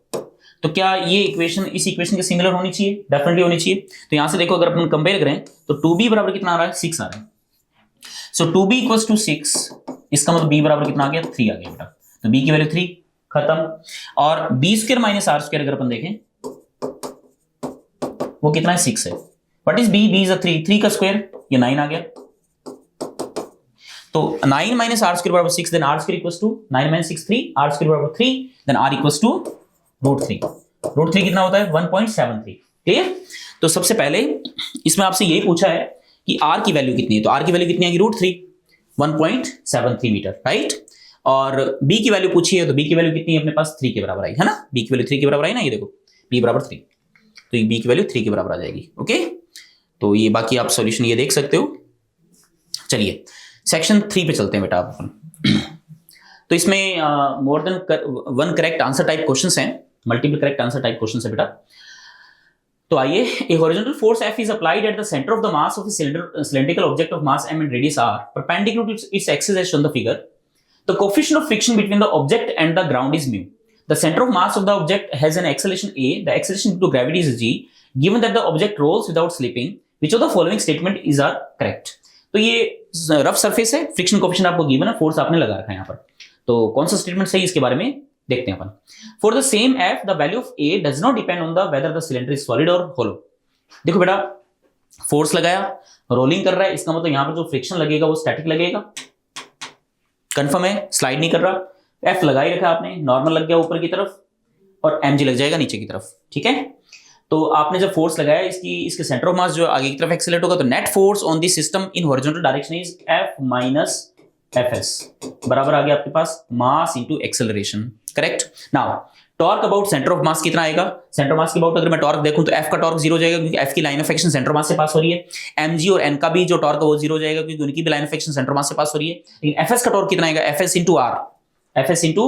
तो क्या ये इक्वेशन इस इक्वेशन के सिमिलर होनी चाहिए? डेफिनेटली होनी चाहिए। तो यहां से देखो अगर अपन कंपेयर करें तो 2b बराबर कितना आ रहा है? 6 आ रहा है। सो 2b इक्वल्स टू 6, इसका मतलब b बराबर कितना आ गया? 3 आ गया बेटा। तो b की वैल्यू 3, खत्म। और b square minus r square अगर अपन देखें वो कितना है? 6 है। What is b? b is uh 3, 3 का स्क्वायर ये 9 आ गया। तो 9 माइनस आर स्क्वायर बराबर 6, then r square equals to 9 माइनस 6 3, आर स्क्वायर बराबर 3, देन आर इक्वल्स टू √3। √3 कितना होता है? 1.73। क्लियर? तो सबसे पहले इसमें आपसे यही पूछा है कि r की वैल्यू कितनी है, तो r की वैल्यू कितनी आएगी? √3, 1.73 मीटर, राइट। और b की वैल्यू पूछी है, तो b की वैल्यू कितनी है अपने पास? 3 के बराबर आई है ना। b की वैल्यू 3 के बराबर आई ना, ये देखो b बराबर 3, तो ये b की वैल्यू 3 के बराबर आ जाएगी। ओके, तो ये बाकी आप सॉल्यूशन ये देख सकते हो। चलिए सेक्शन 3 पे चलते हैं बेटा आप। तो इसमें more than 1 correct answer type questions हैं, multiple correct answer type questions है बेटा। तो आइए, a horizontal force F is applied at the center of the mass of a cylindrical object of mass m and radius r perpendicular to its axis as shown the figure. The coefficient of friction between the object and the ground is mu. The center of mass of the object has an acceleration a. The acceleration due to gravity is g. Given that the object rolls without slipping, which of the following statement is are correct? तो ये रफ सरफेस है, फ्रिक्शन कोएफिशिएंट आपको गिवन है, फोर्स आपने लगा रखा है यहाँ पर। तो कौन सा स्टेटमेंट सही इसके बारे में देखते हैं अपन। For the same F the value of A does not depend on the whether the cylinder is solid और होलो। देखो बेटा, फोर्स लगाया, रोलिंग कर रहा है, इसका मतलब यहां पर जो फ्रिक्शन लगेगा वो स्टैटिक लगेगा, कंफर्म है, स्लाइड नहीं कर रहा। एफ लगा ही रखा आपने, नॉर्मल लग गया ऊपर की तरफ और mg लग जाएगा नीचे की तरफ, ठीक है। तो आपने जब फोर्स लगाया, इसके सेंटर ऑफ मास जो आगे की तरफ एक्सेलरेट होगा, तो net force on this system in horizontal direction is F minus FS, बराबर आ गया आपके पास mass into acceleration, correct. Now torque about centre of mass कितना आएगा? सेंटर मास के अबाउट अगर मैं टॉर्क देखूं तो एफ का टॉर्क 0 हो जाएगा क्योंकि एफ की line of action centre mass से पास हो रही है। एमजी और एन का भी जो टॉर्क है वो 0 हो जाएगा क्योंकि उनकी भी line of action centre mass से पास हो रही है। लेकिन एफएस का टॉर्क कितना आएगा? FS into R, FS into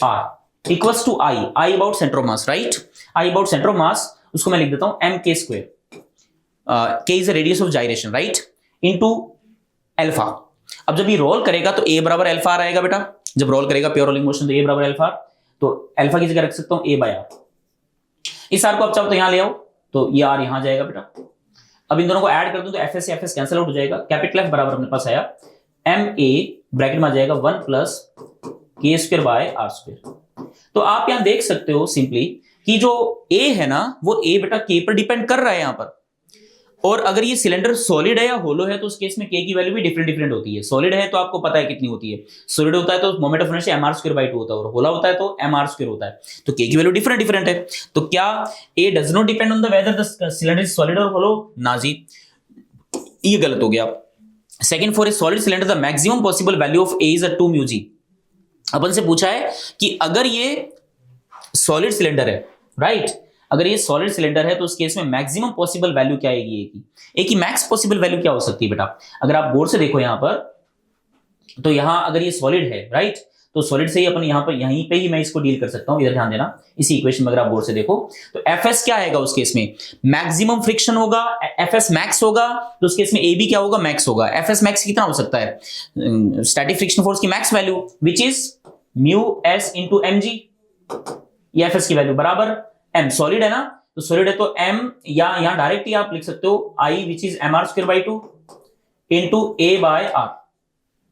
R equals to I about centre of mass, right. I about centre of mass, उसको मैं लिख देता हूं M K square, K is the radius of gyration, right, into alpha. अब जब ये रोल करेगा तो ए बराबर अल्फा आर आएगा बेटा। जब रोल करेगा प्योर रोलिंग मोशन तो ए बराबर अल्फा, तो अल्फा की जगह रख सकता हूं ए बाय आर। इस आर को आप चाहो तो यहां ले आओ, तो ये आर यहां जाएगा बेटा। अब इन दोनों को ऐड कर दूं तो एफ एस से एफ एस कैंसिल आउट हो जाएगा। कैपिटल एफ बराबर अपने पास आया एम ए ब्रैकेट में आ जाएगा 1 प्लस के स्क्वायर बाय आर स्क्वायर। तो आप यहां देख सकते हो सिंपली कि जो ए है ना वो ए बेटा के पर डिपेंड कर रहा है यहां पर। और अगर ये सिलेंडर सॉलिड है या होलो है तो उस केस में के की वैल्यू भी डिफरेंट होती है। सॉलिड है तो आपको पता है कितनी होती है, सॉलिड होता है तो मोमेंट ऑफ इनर्शिया mr²/2 होता है, और होला होता है तो mr² होता है। तो के की वैल्यू डिफरेंट है। तो क्या a does not depend on the whether the cylinder is solid और होलो? ना जी, ये गलत हो गया। Second, for a solid cylinder the maximum possible value of a is 2 μg। अपन से पूछा है कि अगर ये सॉलिड सिलेंडर है, राइट, अगर ये सॉलिड सिलेंडर है तो उस केस में मैक्सिमम पॉसिबल वैल्यू क्या आएगी? ए की मैक्स पॉसिबल वैल्यू क्या हो सकती है बेटा? अगर आप बोर्ड से देखो यहां पर, तो यहां अगर ये सॉलिड है, राइट, तो सॉलिड से ही अपन यहां पर यहीं पे ही मैं इसको डील कर सकता हूं। इधर ध्यान देना, इसी इक्वेशन में अगर आप बोर्ड से देखो तो एफएस क्या आएगा उस केस में? मैक्सिमम फ्रिक्शन होगा, एफएस मैक्स होगा, तो उस केस में ए भी क्या होगा? मैक्स होगा। एफएस मैक्स कितना हो सकता है? स्टैटिक फ्रिक्शन फोर्स की max value which is mu S into mg। ये एफएस की वैल्यू बराबर m, सॉलिड है ना, तो सॉलिड है तो m, या यहां डायरेक्टली आप लिख सकते हो i which is mr²/2 into a by r,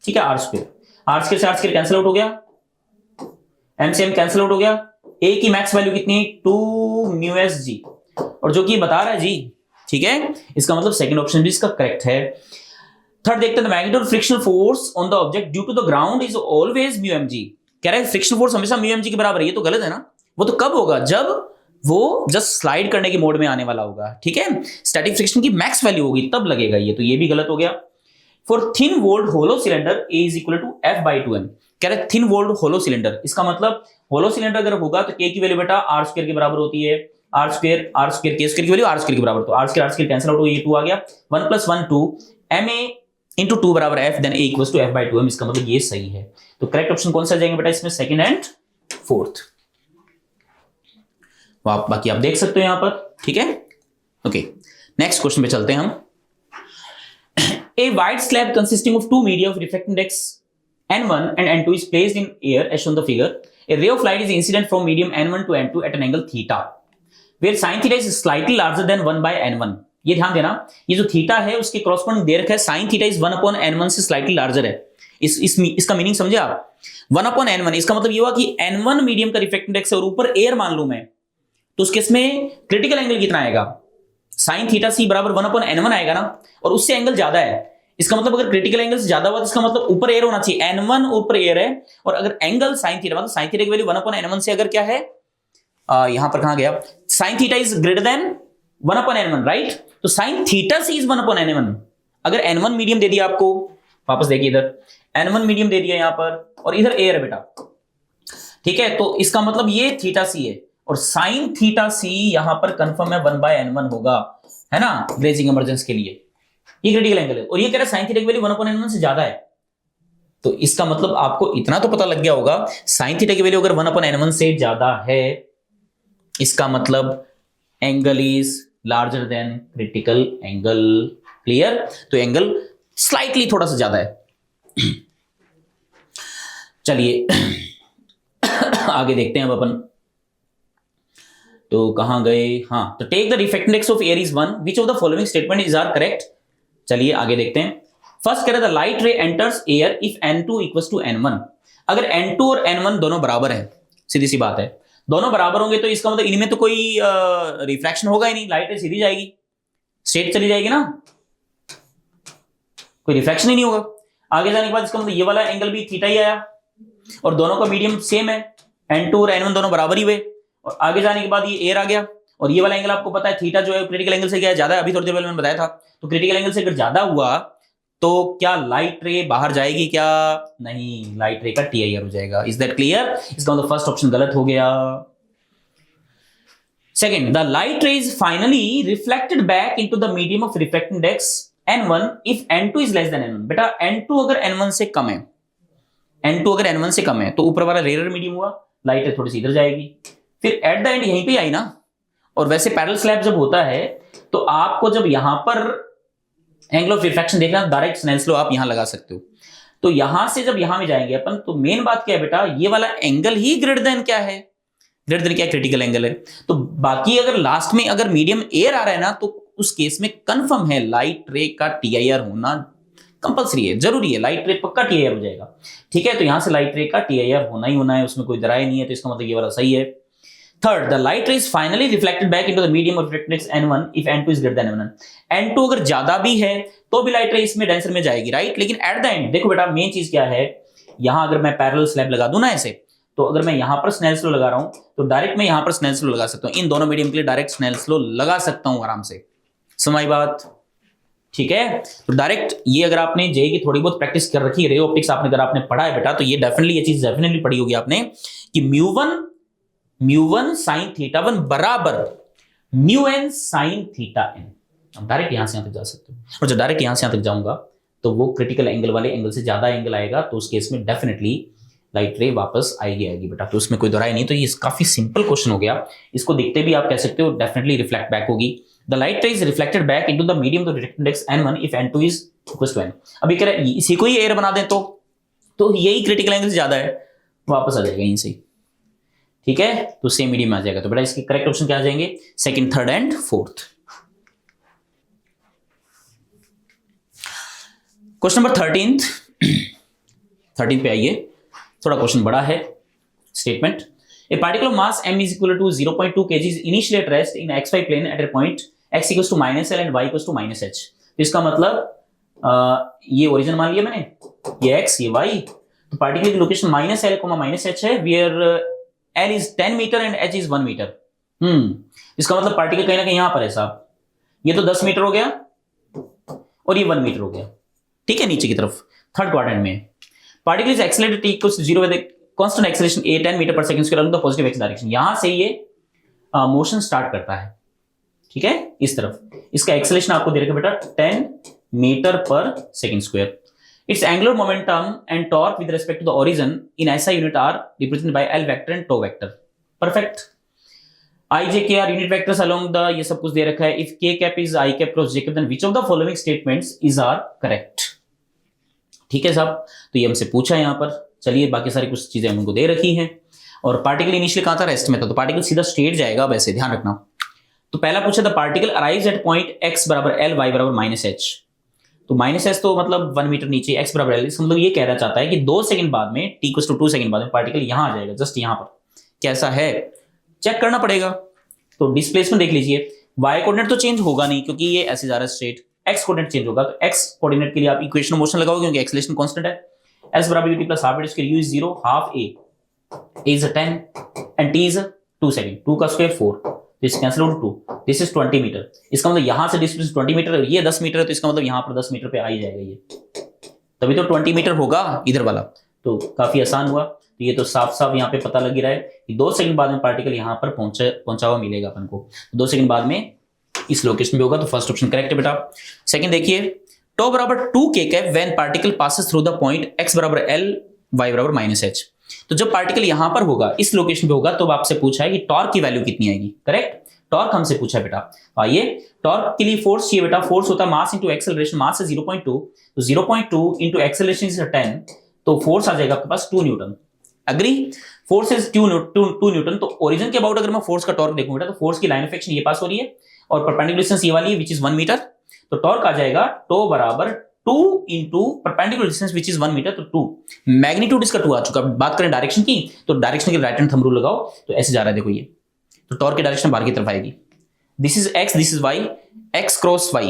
ठीक है, r स्क्वायर। r स्क्वायर से r स्क्वायर कैंसिल आउट हो गया, m से m कैंसिल आउट हो गया। a की मैक्स वैल्यू कितनी? 2 μsg, और जो कि बता रहा है जी, ठीक है, इसका मतलब सेकंड ऑप्शन भी इसका करेक्ट है। थर्ड देखते हैं, the magnitude of frictional force on the object due to the ground is always μmg। कह रहा है फ्रिक्शनल फोर्स हमेशा μmg के बराबर है, ये तो गलत है ना। वो तो कब होगा? जब वो जस्ट स्लाइड करने के मोड में आने वाला होगा, ठीक है, स्टैटिक फ्रिक्शन की मैक्स वैल्यू होगी तब लगेगा ये, तो ये भी गलत हो गया। For thin walled hollow cylinder a is equal to f/2m। कह रहे थिन वॉल्ड होलो सिलेंडर, इसका मतलब होलो सिलेंडर अगर होगा तो के की वैल्यू बेटा r² के बराबर होती है, आर स्क्वायर के स्क्वायर की वैल्यू आर स्क्वायर के बराबर, तो आर स्क्वायर कैंसिल आउट हो, ये 2 आ गया, 1 + 1 2 ma इंटू 2 बराबर f, then a equals to f/2m, इसका मतलब ये सही है। तो करेक्ट ऑप्शन कौन सा जाएंगे बेटा इसमें, सेकंड एंड फोर्थ। बाकी आप देख सकते हो यहां पर, ठीक है। ओके, नेक्स्ट क्वेश्चन पे चलते हैं हम। A wide slab consisting of two media of refracting index n1 and n2 is placed in air as shown the figure. A ray of light is incident from medium n1 to n2 at an angle theta, where sin theta is slightly larger than 1 by n1. ये ध्यान देना, ये जो थीटा है उसके कॉरस्पॉन्डिंग दे रखा है sin theta is 1 upon n1 से स्लाइटली लार्जर है। इसका मीनिंग समझे आप, 1 upon n1, इसका मतलब ये हुआ कि n1 मीडियम का रिफ्रैक्टिव इंडेक्स है और ऊपर एयर मान लूं मैं, तो उस केस में क्रिटिकल एंगल कितना आएगा, साइन थीटा सी बराबर 1 upon n1 आएगा ना, और उससे एंगल ज्यादा है। इसका मतलब अगर क्रिटिकल एंगल से ज्यादा हुआ तो इसका मतलब ऊपर एयर होना चाहिए, n1 ऊपर एयर है, और अगर एंगल साइन थीटा, मतलब साइन थीटा की वैल्यू 1 upon n1 से अगर क्या है, यहां पर कहां गया, sine theta is greater than 1 upon n1, right. तो sine theta c is 1 upon n1। अगर n1 मीडियम दे दिया आपको, वापस देखिए इधर n1 मीडियम दे दिया यहां पर, और इधर एयर है बेटा, ठीक है, तो इसका मतलब ये थीटा सी है, और साइन थीटा सी यहां पर कंफर्म है 1 by n1 होगा, है ना, ग्लेजिंग इमर्जेंस के लिए ये क्रिटिकल एंगल है, और ये कह रहा है साइन थीटा की वैल्यू 1 upon n1 से ज्यादा है। तो इसका मतलब आपको इतना तो पता लग गया होगा, साइन थीटा की वैल्यू अगर 1 upon n1 से ज्यादा है, इसका मतलब angle is larger than critical angle, clear. तो एंगल स्लाइटली थोड़ा सा ज्यादा है। चलिए आगे देखते हैं अब अपन, तो कहां गए, हाँ, तो take the refractive index of air is 1, which of the following statement is are correct. चलिए आगे देखते हैं। फर्स्ट कह रहा है the light ray enters air if n2 equals to n1। अगर n2 और n1 दोनों बराबर है, सीधी सी बात है, दोनों बराबर होंगे तो इसका मतलब इनमें तो कोई रिफ्रैक्शन होगा ही नहीं, लाइट रे सीधी जाएगी, स्ट्रेट चली जाएगी ना, कोई रिफ्रैक्शन ही नहीं होगा। आगे जाने के बाद इसका मतलब ये वाला एंगल भी थीटा ही आया, और दोनों का मीडियम सेम है, n2 और n1 दोनों बराबर ही हुए, और आगे जाने के बाद ये एयर आ गया, और ये वाला एंगल आपको पता है थीटा जो है क्रिटिकल एंगल से क्या है, ज्यादा है, अभी थोड़ी देर पहले मैंने बताया था। तो क्रिटिकल एंगल से अगर ज्यादा हुआ तो क्या लाइट रे बाहर जाएगी, क्या नहीं, लाइट रे का टीआईआर हो जाएगा। Is that clear. इसका मतलब फर्स्ट ऑप्शन गलत हो गया। Second, the light ray is finally reflected back into the medium of refractive index n1 if n2 is less than n1। बेटा n2 अगर n1 से कम है, n2 अगर n1 से कम है तो ऊपर वाला रेयर मीडियम हुआ, लाइट रे थोड़ी सी इधर जाएगी, फिर एट द एंड यहीं पे आई ना। और वैसे पैरेलल स्लैब जब होता है तो आपको जब यहां पर एंगल ऑफ रिफ्रैक्शन देखना, डायरेक्ट स्नेल्स लॉ आप यहां लगा सकते हो। तो यहां से जब यहां में जाएंगे अपन, तो मेन बात क्या है बेटा, ये वाला एंगल ही ग्रेटर देन क्या है, ग्रेटर देन क्या, क्रिटिकल एंगल है। तो बाकी अगर लास्ट में अगर मीडियम एयर आ रहा है ना, तो उस केस में कंफर्म है लाइट रे का टीआईआर होना कंपलसरी है, जरूरी है, लाइट रे पक्का टीआईआर हो जाएगा। ठीक है, तो यहां से लाइट रे का टीआईआर होना ही होना है, उसमें कोई दरार नहीं है, तो इसका मतलब ये वाला सही है। Third, the light ray is finally reflected back into the medium of refractive index n1 if n2 is greater then n1। n2 अगर ज्यादा भी है तो भी लाइट रे इसमें डेंसर में जाएगी, राइट। लेकिन एट द एंड देखो बेटा, मेन चीज क्या है, यहां अगर मैं पैरेलल स्लैब लगा दूं ना ऐसे, तो अगर मैं यहां पर स्नेल्स लॉ लगा रहा हूं तो डायरेक्ट मैं यहां पर स्नेल्स लॉ लगा सकता हूं, इन दोनों मीडियम के लिए डायरेक्ट स्नेल्स लॉ लगा सकता हूं आराम से, समझ बात, ठीक है। तो डायरेक्ट ये अगर आपने जे की थोड़ी बहुत प्रैक्टिस कर रखी है, रे ऑप्टिक्स आपने अगर आपने पढ़ा है बेटा, तो ये डेफिनेटली, ये चीज डेफिनेटली पढ़ी होगी आपने कि म्यू1 साइन थीटा 1 बराबर mu n sine theta n. अब डायरेक्ट यहां से यहां तक जा सकते हो, और जब डायरेक्ट यहां से यहां तक जाऊंगा तो वो क्रिटिकल एंगल वाले एंगल से ज्यादा एंगल आएगा, तो उस केस में डेफिनेटली लाइट रे वापस आएगी बेटा, तो उसमें कोई दोहराई नहीं। तो ये काफी सिंपल क्वेश्चन हो गया, इसको देखते भी आप कह सकते हो डेफिनेटली रिफ्लेक्ट बैक होगी। The light ray is reflected back into the medium of refractive index n1 if n2 is equal to n। अभी कह रहा है इसी को ही एयर बना दें तो यही क्रिटिकल एंगल से ज्यादा है, वापस आ जाएगा यहीं से, ठीक है, तो सेम मीडियम में आ जाएगा। तो बेटा इसके करेक्ट ऑप्शन क्या आ जाएंगे, second, third and fourth. Question number 13 पे आइए, थोड़ा क्वेश्चन बड़ा है। Statement, A particle of mass m is equal to 0.2 kg is initially at rest in xy plane at a point x equals to -l and y equals to -h। तो इसका मतलब ये ओरिजिन मान लिया मैंने, ये x ये y, तो पार्टिकल की लोकेशन -l, -h है, where l is 10 metre and h is 1 metre. इसका मतलब पार्टिकल कहीं ना कहीं यहां पर है साहब, ये तो 10 मीटर हो गया और ये 1 मीटर हो गया, ठीक है, नीचे की तरफ थर्ड क्वाड्रेंट में। Particle is accelerated t equals to 0 with a constant acceleration a 10 metre per second square along the positive x direction. यहां से ये मोशन स्टार्ट करता है, ठीक है, इस तरफ। इसका एक्सेलरेशन आपको दे रखा है बेटा 10 metre per second square. Its angular momentum and torque with respect to the origin in ऐसा unit are represented by L vector and tau vector. Perfect. I J K are unit vectors along the, ये सब कुछ दे रखा है। If K cap is I cap cross J cap then which of the following statements is are correct. ठीक है साहब, तो ये हमसे पूछा है यहां पर। चलिए बाकी सारी कुछ चीजें हमको दे रखी हैं। और पार्टिकल इनिशियली कहां था, रेस्ट में था, तो पार्टिकल सीधा स्टेट जाएगा, वैसे ध्यान रखना। तो पहला पूछा the particle arrives eight point x बराबर l, y बराबर माइनस h। तो माइनस h तो मतलब 1 मीटर नीचे, x बराबर l, मतलब ये कहना चाहता है कि 2 सेकंड बाद में, t इक्वल्स टू 2 सेकंड बाद में पार्टिकल यहां आ जाएगा, जस्ट यहां पर। कैसा है चेक करना पड़ेगा। तो डिस्प्लेसमेंट देख लीजिए, y कोऑर्डिनेट तो चेंज होगा नहीं क्योंकि ये ऐसे जा रहा है स्ट्रेट। x कोऑर्डिनेट चेंज होगा, तो x कोऑर्डिनेट के लिए आप इक्वेशन ऑफ मोशन लगाओगे क्योंकि एक्सेलरेशन कांस्टेंट है। s बराबर ut plus half square u is 0, half a is 10 and t is 2 second, 2 का स्क्वायर 4, this cancel out 2, this is 20 metre. इसका मतलब यहां से डिस्टेंस 20 मीटर, ये 10 मीटर है, तो इसका मतलब यहां पर 10 मीटर पे आ ही जाएगा ये, तभी तो 20 मीटर होगा इधर वाला। तो काफी आसान हुआ। तो ये तो साफ साफ यहाँ पे पता लग ही रहा है कि 2 सेकंड बाद में पार्टिकल यहाँ पर पहुंचा हुआ मिलेगा अपन को। 2 सेकंड बाद में इस लोकेशन पे होगा, तो फर्स्ट ऑप्शन करेक्ट है बेटा। सेकंड देखिए, टो बराबर 2 के cap when particle passes through the point x बराबर l, y बराबर माइनस h। तो जब पार्टिकल यहां पर होगा, इस लोकेशन पे होगा, तो आपसे पूछा है कि टॉर्क की वैल्यू कितनी आएगी। करेक्ट, टॉर्क हमसे पूछा है बेटा। आइए, टॉर्क के लिए फोर्स चाहिए बेटा। फोर्स होता है मास इंटू एक्सेलरेशन, मास है 0.2, तो 0.2 इंटू एक्सेलरेशन इज 10, तो फोर्स आ जाएगा आपके पास 2 Newton. Agree, force is 2 Newton. तो ओरिजिन के अबाउट अगर मैं फोर्स का टॉर्क देखूं बेटा, तो फोर्स की लाइन ऑफ एक्शन ये पास हो रही है और परपेंडिकुलर डिस्टेंस ये वाली है विच इज 1 मीटर। तो टॉर्क आ जाएगा टो बराबर 2 into perpendicular distance which is 1 metre, तो 2। मैग्नीट्यूड इसका 2 आ चुका। बात करें डायरेक्शन की, तो डायरेक्शन के राइट हैंड थंब रूल लगाओ, तो ऐसे जा रहा है, देखो ये, तो टॉर्क की डायरेक्शन बाहर की तरफ आएगी। This is x, this is y, x cross y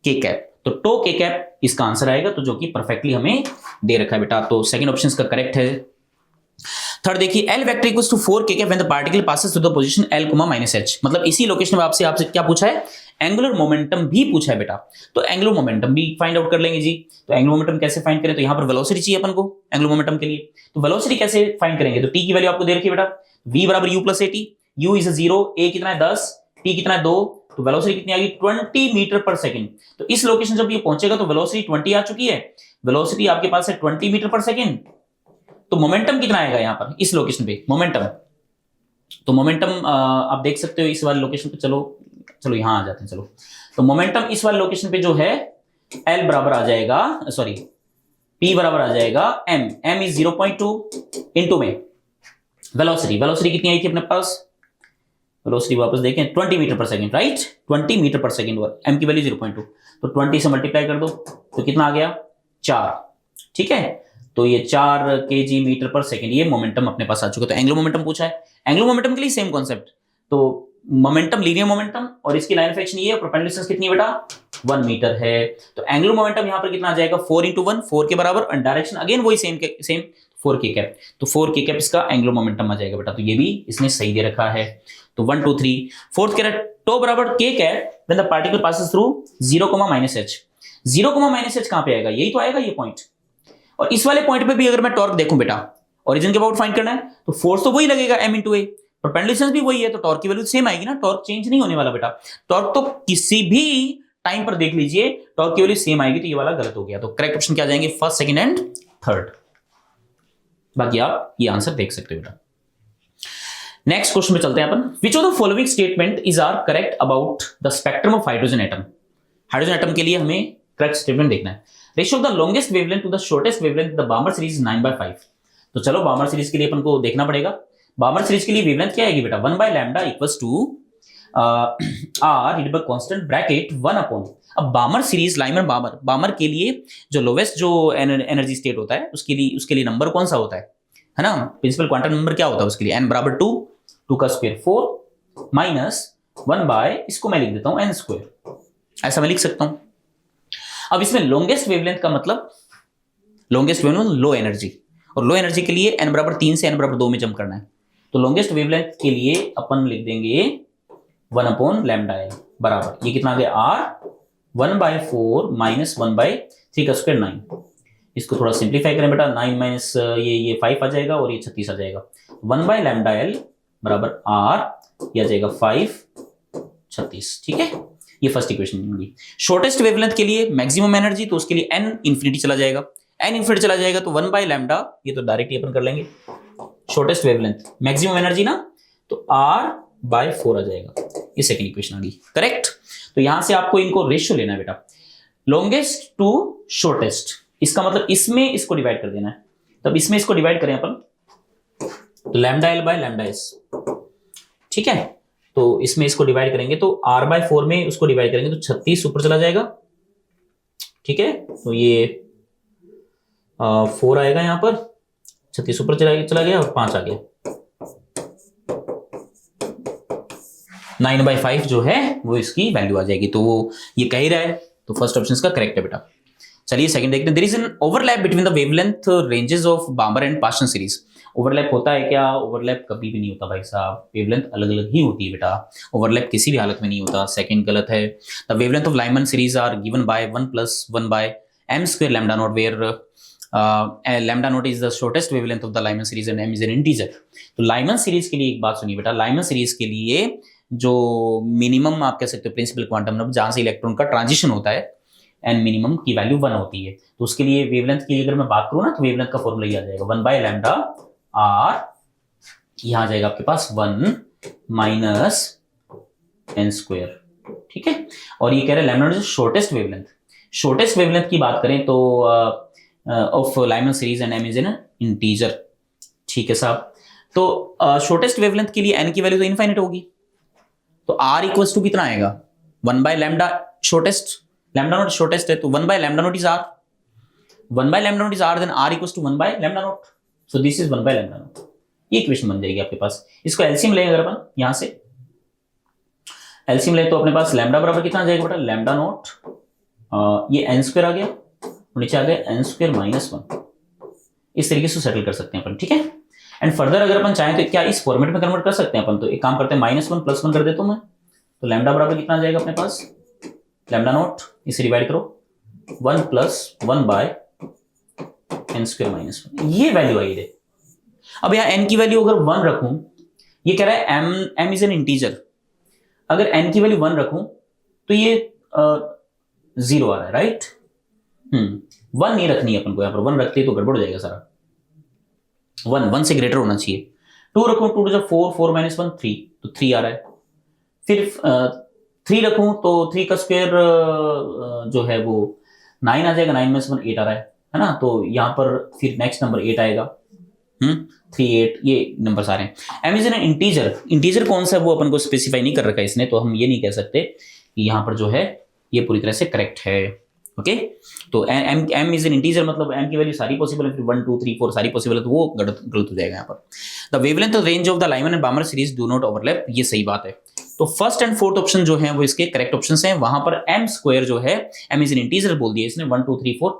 के कैप, तो टो के कैप इसका आंसर आएगा, तो जो कि परफेक्टली हमें दे रखा है बेटा। तो सेकंड ऑप्शन इसका करेक्ट है। थर्ड देखिए, L वेक्टर इक्वल्स टू 4 के cap when the particle passes through the position L, minus h। मतलब इसी लोकेशन में आपसे क्या पूछा है, एंगुलर मोमेंटम भी पूछा है बेटा। तो एंगुलर मोमेंटम भी फाइंड आउट कर लेंगे जी। तो एंगुलर मोमेंटम कैसे फाइंड करें, तो यहां पर वेलोसिटी चाहिए अपन को एंगुलर मोमेंटम के लिए। तो वेलोसिटी कैसे फाइंड करेंगे, तो t की वैल्यू आपको दे रखी है बेटा, v बराबर u plus at, u is 0, a कितना है 10, t कितना है 2, तो वेलोसिटी कितनी आ गई 20 मीटर पर सेकंड। तो इस लोकेशन जब ये पहुंचेगा तो वेलोसिटी 20 आ चुकी है। वेलोसिटी आपके पास है 20 मीटर पर सेकंड। तो मोमेंटम कितना आएगा यहां पर इस लोकेशन पे, मोमेंटम, तो मोमेंटम आप देख सकते हो इस वाले लोकेशन पे। चलो यहां आ जाते हैं। चलो, तो मोमेंटम इस वाले लोकेशन पे जो है L बराबर आ जाएगा, सॉरी P बराबर आ जाएगा m इज 0.2 इंटू में वेलोसिटी कितनी आई थी अपने पास, वेलोसिटी वापस देखें 20 metre per second, right, 20 metre per second हुआ, m की वैल्यू 0.2, तो 20 से मल्टीप्लाई कर दो तो कितना आ गया 4। ठीक है, तो ये 4 kg मीटर पर सेकंड, ये मोमेंटम अपने पास आ चुका। तो एंगुलर मोमेंटम पूछा है। एंगुलर मोमेंटम के लिए सेम कॉन्सेप्ट, तो मोमेंटम लीनियर मोमेंटम और इसकी लाइन ऑफ एक्शन ये है, परपेंडिकुलर डिस्टेंस कितनी है बेटा 1 मीटर है। तो एंगुलर मोमेंटम यहां पर कितना आ जाएगा 4 इंटू 1, 4 के बराबर, और डायरेक्शन अगेन वही सेम 4 के कैप, तो 4 के कैप इसका एंगुलर मोमेंटम आ जाएगा बेटा। तो ये भी इसने सही दे रखा है। तो 1 2 3 फोर्थ कह रहा है टो बराबर के cap when the particle passes through 0, minus h। 0, minus h कहां पे आएगा, यही तो आएगा ये पॉइंट। और इस वाले पॉइंट पे भी अगर मैं टॉर्क देखूं बेटा, ओरिजिन के अबाउट फाइंड करना है, तो फोर्स तो वही लगेगा m इंटू ए, परपेंडिकुलर डिस्टेंस भी वही है, तो टॉर्क की वैल्यू सेम आएगी ना, टॉर्क चेंज नहीं होने वाला बेटा। टॉर्क तो किसी भी टाइम पर देख लीजिए टॉर्क की वैल्यू सेम आएगी, तो ये वाला गलत हो गया। तो करेक्ट ऑप्शन क्या जाएंगे, फर्स्ट, सेकंड एंड थर्ड। बाकी आप ये आंसर देख सकते हो बेटा। नेक्स्ट क्वेश्चन में चलते हैं अपन। Which of the following statement is are correct about the spectrum of hydrogen atom. Hydrogen atom के लिए हमें करेक्ट स्टेटमेंट देखना है। Ratio of the longest wavelength to the shortest wavelength the Balmer series 9/5। तो चलो बामर सीरीज के लिए अपन को देखना पड़ेगा। बामर सीरीज के लिए वेवलेंथ क्या आएगी बेटा, 1/λ equals to r divided by constant bracket 1 upon. अब बामर सीरीज, लाइमर बामर के लिए जो लोवेस्ट जो एनर्जी स्टेट होता है उसके लिए नंबर कौन सा होता है ना, प्रिंसिपल क्वांटम नंबर क्या होता है उसके लिए, n बराबर 2 का स्क्वायर 4 माइनस 1 बाय, इसको मैं लिख देता हूं n स्क्वायर, ऐसा मैं लिख सकता हूं। अब इसमें लॉन्गेस्ट वेवलेंथ का मतलब, लॉन्गेस्ट वेवलेंथ लो एनर्जी, और लो एनर्जी के लिए n बराबर 3 से n बराबर 2 में जंप करना है। तो लॉन्गेस्ट वेवलेंथ के लिए अपन लिख देंगे 1/λ बराबर, ये कितना आ गया r 1/4 माइनस 1/3 का स्क्वायर 9। इसको थोड़ा सिंप्लीफाई करें बेटा, 9 माइनस ये 5 आ जाएगा और ये 36 आ जाएगा। 1/λ बराबर r ये आ जाएगा 5 36। ठीक है, ये फर्स्ट इक्वेशन होगी। शॉर्टेस्ट वेवलेंथ के लिए मैक्सिमम एनर्जी, तो उसके लिए n इंफिनिटी चला जाएगा, n इंफिनिटी चला जाएगा तो 1 बाय लैम्डा, ये तो डायरेक्टली अपन कर लेंगे। शॉर्टेस्ट वेवलेंथ मैक्सिमम एनर्जी ना, तो r बाय 4 आ जाएगा। ये सेकंड इक्वेशन आ गई, करेक्ट। तो यहां से आपको इनको रेशियो लेना है बेटा, लॉन्गेस्ट टू शॉर्टेस्ट। इसका मतलब इसमें इसको डिवाइड कर देना है, तब इसमें इसको डिवाइड करें अपन, तो lambda L by lambda S. ठीक है, तो इसमें इसको डिवाइड करेंगे तो r बाय 4 में उसको डिवाइड करेंगे तो 36 ऊपर चला जाएगा। ठीक है, तो ये 4 आएगा यहां पर, 36 ऊपर चला गया और 5 आ गया। 9/5 जो है वो इसकी वैल्यू आ जाएगी, तो वो ये कह ही रहा है, तो फर्स्ट ऑप्शन इसका करेक्ट है बेटा। चलिए सेकंड देखते हैं। There is an overlap between the wavelength ranges of Balmer and Paschen series. Overlap होता है क्या? ओवरलैप कभी भी नहीं होता भाई साहब, वेवलेंथ अलग अलग ही होती है बेटा, ओवरलैप किसी भी हालत में नहीं होता। सेकंड गलत है। The wavelength of Lyman series are given by 1 + 1 by m square lambda naught, where lambda naught is the shortest wavelength of the Lyman series and m is N integer. तो लाइमन सीरीज के लिए एक बात सुनिए बेटा, लाइमन सीरीज के लिए जो मिनिमम आप कह सकते हो प्रिंसिपल क्वांटम नंबर जहां से इलेक्ट्रॉन का ट्रांजिशन होता है, एन मिनिमम की वैल्यू 1 होती है। तो उसके लिए वेवलेंथ की अगर मैं बात करूं ना, तो वेवलेंथ का फॉर्मूला ये आ जाएगा 1 बाय लैम्डा आर, यहां आ जाएगा आपके पास 1 माइनस एन स्क्वायर। ठीक है, और ये कह रहे हैं lambda naught shortest wavelength. Shortest wavelength की बात करें तो of Lyman series and m is N integer. ठीक है साहब, तो शॉर्टेस्ट वेवलेंथ के लिए एन की वैल्यू तो इनफाइनाइट होगी, तो आर इक्वल्स टू कितना आएगा 1 by lambda shortest, lambda naught shortest है तो 1 by lambda naught is R, 1 by lambda naught is R, then R equals to 1 by lambda naught, so this is 1 by lambda naught. ये इक्वेशन बन जाएगी आपके पास। इसको एलसीएम लेंगे अगर अपन यहां से एलसीएम ले तो अपने पास लैम्डा बराबर कितना आ जाएगा बेटा, लैम्डा नॉट ये एन स्क्वायर आ गया और नीचे आ गया एन स्क्वायर माइनस 1। इस तरीके से सेटल कर सकते हैं अपन। ठीक है, एंड फर्दर अगर अपन चाहें तो क्या इस फॉर्मेट में कन्वर्ट कर सकते हैं अपन, तो एक काम करते हैं -1 + 1 कर देता हूं मैं, तो लैम्डा बराबर कितना आ जाएगा अपने पास, लैम्डा नॉट इसे डिवाइड करो 1 + 1 बाय एन स्क्वायर माइनस 1, ये वैल्यू आई है। अब यहां एन की वैल्यू अगर 1 रखूं, ये कह रहा है एम इज एन इंटीजर, अगर एन की वैल्यू 1 रखूं तो ये 0 आ रहा है, राइट। 1 नहीं रखनी है अपन को, यहां पर 1 रखते तो गड़बड़ हो जाएगा सारा, 1 से ग्रेटर होना चाहिए। 2 रखूं, 2 to 4, 4 - 1 3, तो 3 आ रहा है। फिर 3 रखूं तो 3 का स्क्वायर जो है वो 9 आ जाएगा, 9 - 1 8 आ रहा है ना, तो यहां पर फिर नेक्स्ट नंबर 8 आएगा। 3 8 ये नंबर सारे हैं। M is N integer, integer कौन सा है वो अपन को स्पेसिफाई नहीं कर रखा है इसने, तो हम ये नहीं कह सकते कि यहां पर जो है ये पूरी तरह से करेक्ट है। ओके, तो एम इज एन इंटीजर मतलब एम की वैल्यू सारी पॉसिबल है, फिर 1 2 3 4 सारी पॉसिबल है, तो वो गलत हो जाएगा यहाँ पर। The wavelength range of the Lyman and Barmer series do not overlap, ये सही बात है। तो फर्स्ट एंड फोर्थ ऑप्शन जो है वो इसके करेक्ट ऑप्शन हैं। वहां पर एम स्क्वायर जो है, एम इज एन इंटीजर बोल दिया इसने, 1 2 3 4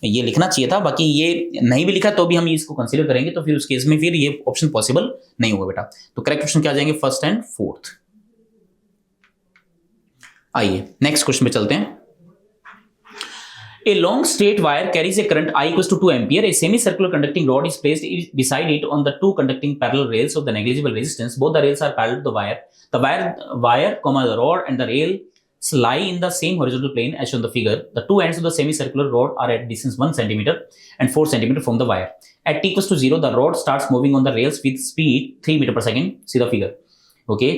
ये लिखना चाहिए था, बाकी ये नहीं भी लिखा तो भी हम इसको कंसीडर करेंगे, तो फिर उस केस में फिर ये ऑप्शन पॉसिबल नहीं होगा बेटा। तो करेक्ट ऑप्शन क्या आ जाएंगे, फर्स्ट एंड फोर्थ। आइए नेक्स्ट क्वेश्चन पे चलते हैं। A long straight wire carries a current I equals to 2 ampere. A semicircular conducting rod is placed beside it on the two conducting parallel rails of the negligible resistance. Both the rails are parallel to the wire. The wire, the rod and the rails lie in the same horizontal plane as shown in the figure. The two ends of the semicircular rod are at distance 1 centimeter and 4 centimeter from the wire. At t equals to 0, the rod starts moving on the rails with speed 3 meter per second. See the figure. Okay.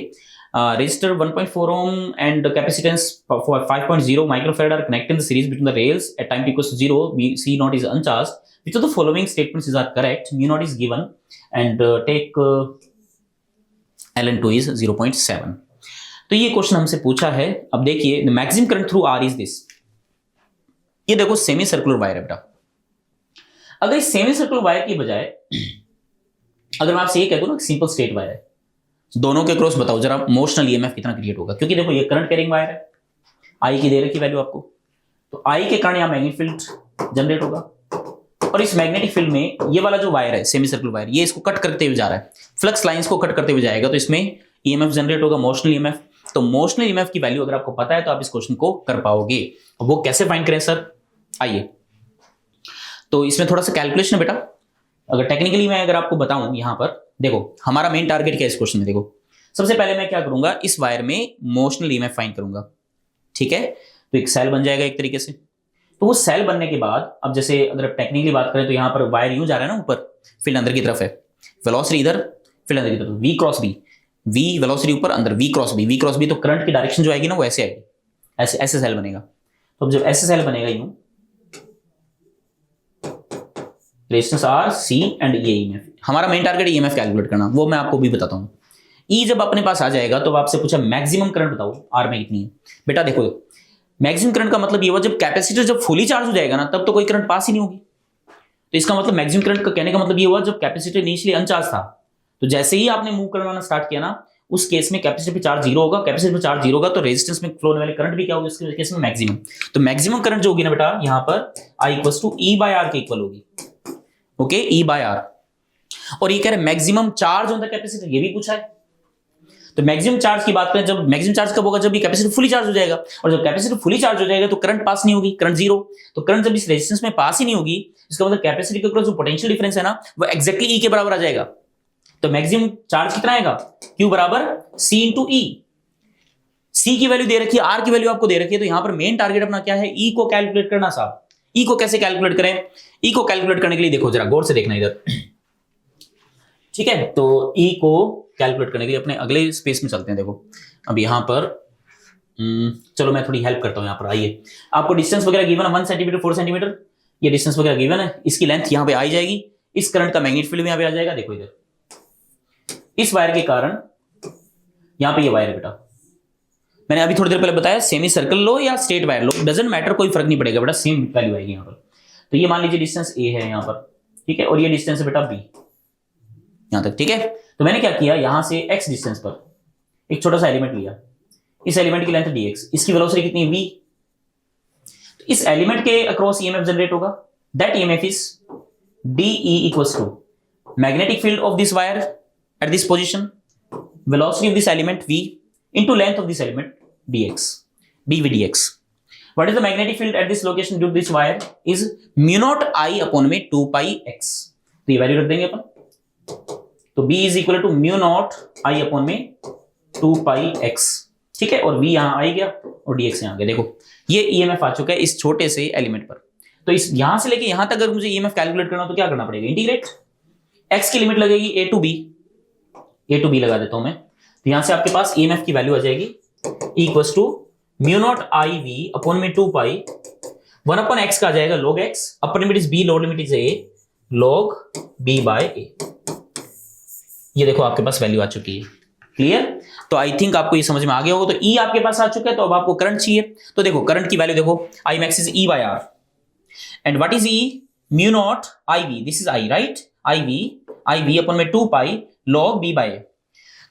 Resistor 1.4 ohm and capacitance for 5.0 microfarad are connected in the series between the rails at time t equals to 0. C naught is uncharged. Which of the following statements are correct? Mu naught is given and take ln2 is 0.7. तो ये क्वेश्चन हमसे पूछा है। अब देखिए, the maximum current through R is this. ये देखो सेमी सर्कुलर वायर है बेटा। अगर इस सेमी सर्कुलर वायर की बजाय अगर मैं आपसे ये कह दूं ना सिंपल स्ट्रेट वायर है, दोनों के क्रॉस बताओ जरा मोशनल ईएमएफ कितना क्रिएट होगा, क्योंकि देखो ये करंट कैरिंग वायर है, आई की दे रखी वैल्यू आपको, तो आई के कारण यहां मैग्नेटिक फील्ड जनरेट होगा, और इस मैग्नेटिक फील्ड में ये वाला जो वायर है सेमी सर्कुलर वायर, ये इसको कट करते हुए जा रहा है, फ्लक्स लाइंस को कट करते हुए जाएगा, तो इसमें ईएमएफ जनरेट होगा, मोशनल ईएमएफ। तो मोशनल ईएमएफ की वैल्यू अगर आपको पता है तो आप इस क्वेश्चन को कर पाओगे। वो कैसे फाइंड करें सर, आइए, तो इसमें थोड़ा सा कैलकुलेशन है बेटा। अगर टेक्निकली मैं अगर आपको बताऊं, यहां पर देखो हमारा मेन टारगेट क्या है इस क्वेश्चन में, देखो सबसे पहले मैं क्या करूंगा, इस वायर में मोशनल ईएमएफ फाइंड करूंगा, ठीक है। तो एक सेल बन जाएगा एक तरीके से। तो वो सेल बनने के बाद, अब जैसे अगर टेक्निकली बात करें तो यहां पर वायर यूं जा रहा है ना ऊपर, फील्ड अंदर की तरफ है, वेलोसिटी इधर, फील्ड अंदर की तरफ, V cross B, V velocity ऊपर अंदर, V cross B, V cross B, तो करंट की डायरेक्शन जो आएगी ना वो ऐसे आएगी, ऐसे ऐसे सेल बनेगा। तो अब जब ऐसे सेल बनेगा यूं, रेजिस्टेंस आर, सी एंड ये ईएमएफ, हमारा मेन टारगेट ईएमएफ कैलकुलेट करना, वो मैं आपको भी बताता हूं। ई जब अपने पास आ जाएगा तो आपसे पूछा मैक्सिमम करंट बताओ आर में कितनी है। बेटा देखो, मैक्सिमम करंट का मतलब ये हुआ जब कैपेसिटर जब फुली चार्ज हो जाएगा ना तब तो कोई करंट पास ही नहीं होगी। तो इसका मतलब मैक्सिमम करंट का कहने का मतलब ये हुआ जब कैपेसिटर इनिशियली अनचार्ज था, तो जैसे ही आपने मूव करवाना स्टार्ट किया ना, उस केस में कैपेसिटर पे चार्ज जीरो होगा, कैपेसिटर पे चार्ज जीरो होगा तो रेजिस्टेंस में फ्लो होने वाले करंट भी क्या होगी उसके केस में मैक्सिमम। तो मैक्सिमम करंट जो होगी ना बेटा यहां पर I equal to E by R के इक्वल होगी, ओके, ई बाय आर। और ये कह रहे maximum charge on the capacitor, ये भी पूछा है। तो मैक्सिमम चार्ज की बात करें, जब मैक्सिमम चार्ज कब होगा, जब ये कैपेसिटर फुली चार्ज हो जाएगा, और जब कैपेसिटर फुली चार्ज हो जाएगा तो करंट पास नहीं होगी, करंट जीरो। तो करंट जब इस रेजिस्टेंस में पास ही नहीं होगी, इसका मतलब कैपेसिटी के क्रॉस जो पोटेंशियल डिफरेंस है ना वो एक्जैक्टली ई के बराबर आ जाएगा। तो मैक्सिमम चार्ज कितना आएगा, क्यू बराबर सी इंटू ई। सी की वैल्यू दे रखी है, आर की वैल्यू आपको दे रखी है, तो यहां पर मेन टारगेट अपना क्या है, ई को कैलकुलेट करना साहब। ई को कैसे कैलकुलेट करें, ई को कैलकुलेट करने के लिए देखो जरा गौर से देखना इधर, ठीक है। तो ई को कैलकुलेट करने के लिए अपने अगले स्पेस में चलते हैं। देखो अब यहां पर चलो मैं थोड़ी हेल्प करता हूं, यहां पर आइए, आपको डिस्टेंस वगैरह गिवन है 1 सेंटीमीटर 4 सेंटीमीटर, ये डिस्टेंस वगैरह गिवन है, इसकी लेंथ यहां पे आई जाएगी, इस करंट का मैग्नेटिक फील्ड यहां पे आ जाएगा। देखो इधर इस वायर के कारण यहां पे ये वायर है बेटा, मैंने अभी थोड़ी देर पहले बताया सेमी सर्कल लो या straight wire low doesn't matter, कोई फर्क नहीं पड़ेगा बेटा, सेम वैल्यू आएगी यहां पर। तो ये मान लीजिए डिस्टेंस ए है यहां पर, ठीक है, और ये डिस्टेंस है बेटा बी यहां तक, ठीक है। तो मैंने क्या किया, यहां से एक्स डिस्टेंस पर एक छोटा सा एलिमेंट लिया, इस एलिमेंट की लेंथ dx, इसकी वेलोसिटी कितनी है v, तो इस एलिमेंट के अक्रॉस ईएमएफ जनरेट होगा, that EMF is de equals to magnetic field of this wire at this position, velocity of this element v into length of this element dx, dv dx. What is the magnetic field at this location due to this wire is mu naught I upon में 2 pi x, तो ये वैल्यू रख देंगे अपन, तो b is equal to mu naught I upon में 2 pi x, ठीक है, और v यहां आ गया और dx यहां आ गया। देखो ये EMF आ चुका है इस छोटे से एलिमेंट पर, तो इस यहां से लेके यहां तक अगर मुझे EMF कैलकुलेट करना हो तो क्या करना पड़ेगा, इंटीग्रेट, x की लिमिट लगेगी a to b लगा देता हूं मैं, तो यहां से आपके पास EMF की वैल्यू आ जाएगी equals to mu naught I V upon में 2 पाई 1 अपॉन एक्स का आ जाएगा log x, upper limit is b, lower limit is a, log b by a। ये देखो आपके पास वैल्यू आ चुकी है, क्लियर। तो आई थिंक आपको ये समझ में आ गया होगा। तो E आपके पास आ चुका है, तो अब आपको करंट चाहिए, तो देखो करंट की वैल्यू देखो, I max is E by R and what is E, mu naught I V, this is I right, I V upon में 2 pi log b by a।